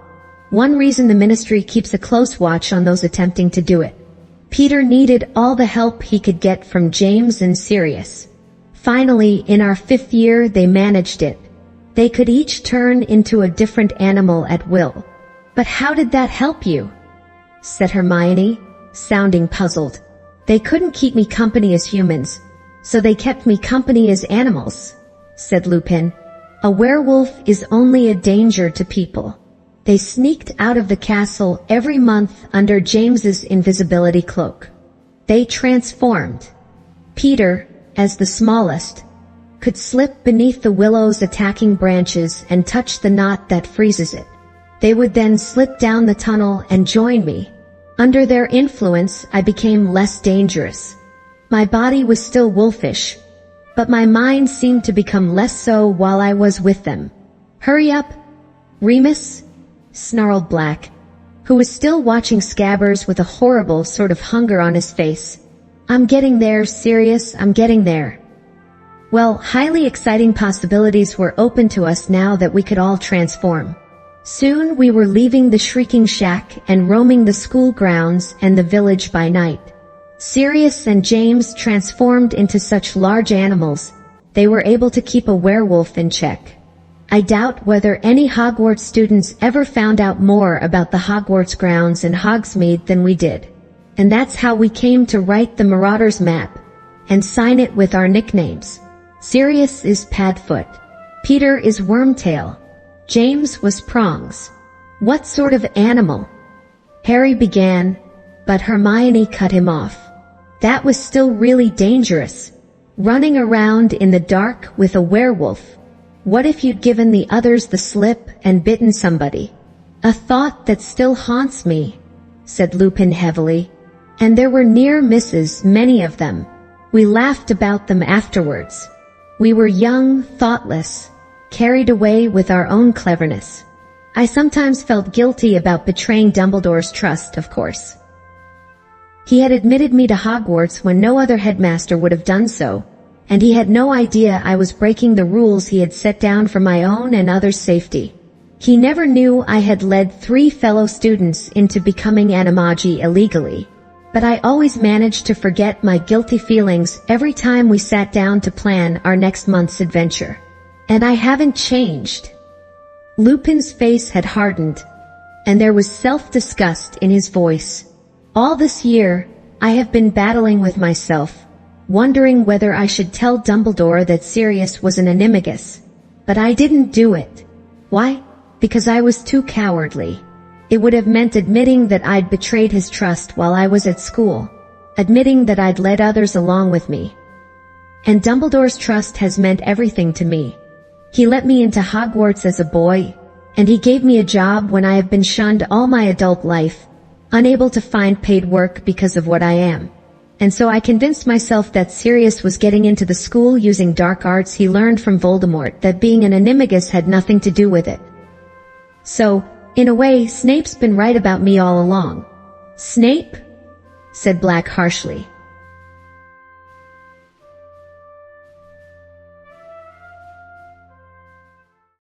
One reason the ministry keeps a close watch on those attempting to do it. Peter needed all the help he could get from James and Sirius. Finally, in our 5th year, they managed it. They could each turn into a different animal at will. But how did that help you? Said Hermione, sounding puzzled. They couldn't keep me company as humans, so they kept me company as animals, said Lupin. A werewolf is only a danger to people. They sneaked out of the castle every month under James's invisibility cloak. They transformed. Peter, as the smallest, could slip beneath the willow's attacking branches and touch the knot that freezes it. They would then slip down the tunnel and join me. Under their influence, I became less dangerous. My body was still wolfish, but my mind seemed to become less so while I was with them. Hurry up, Remus, snarled Black, who was still watching Scabbers with a horrible sort of hunger on his face. I'm getting there, Sirius, I'm getting there. Well, highly exciting possibilities were open to us now that we could all transform. Soon we were leaving the Shrieking Shack and roaming the school grounds and the village by night. Sirius and James transformed into such large animals, they were able to keep a werewolf in check. I doubt whether any Hogwarts students ever found out more about the Hogwarts grounds in Hogsmeade than we did. And that's how we came to write the Marauders map and sign it with our nicknames. Sirius is Padfoot. Peter is Wormtail. James was Prongs. What sort of animal? Harry began, but Hermione cut him off. That was still really dangerous. Running around in the dark with a werewolf. What if you'd given the others the slip and bitten somebody? A thought that still haunts me, said Lupin heavily. And there were near misses, many of them. We laughed about them afterwards. We were young, thoughtless, carried away with our own cleverness. I sometimes felt guilty about betraying Dumbledore's trust, of course. He had admitted me to Hogwarts when no other headmaster would have done so, and he had no idea I was breaking the rules he had set down for my own and others' safety. He never knew I had led 3 fellow students into becoming animagi illegally, but I always managed to forget my guilty feelings every time we sat down to plan our next month's adventure. And I haven't changed. Lupin's face had hardened, and there was self-disgust in his voice. All this year, I have been battling with myself, wondering whether I should tell Dumbledore that Sirius was an animagus. But I didn't do it. Why? Because I was too cowardly. It would have meant admitting that I'd betrayed his trust while I was at school, admitting that I'd led others along with me. And Dumbledore's trust has meant everything to me. He let me into Hogwarts as a boy, and he gave me a job when I have been shunned all my adult life, unable to find paid work because of what I am. And so I convinced myself that Sirius was getting into the school using dark arts he learned from Voldemort, that being an animagus had nothing to do with it. So, in a way, Snape's been right about me all along. Snape? Said Black harshly.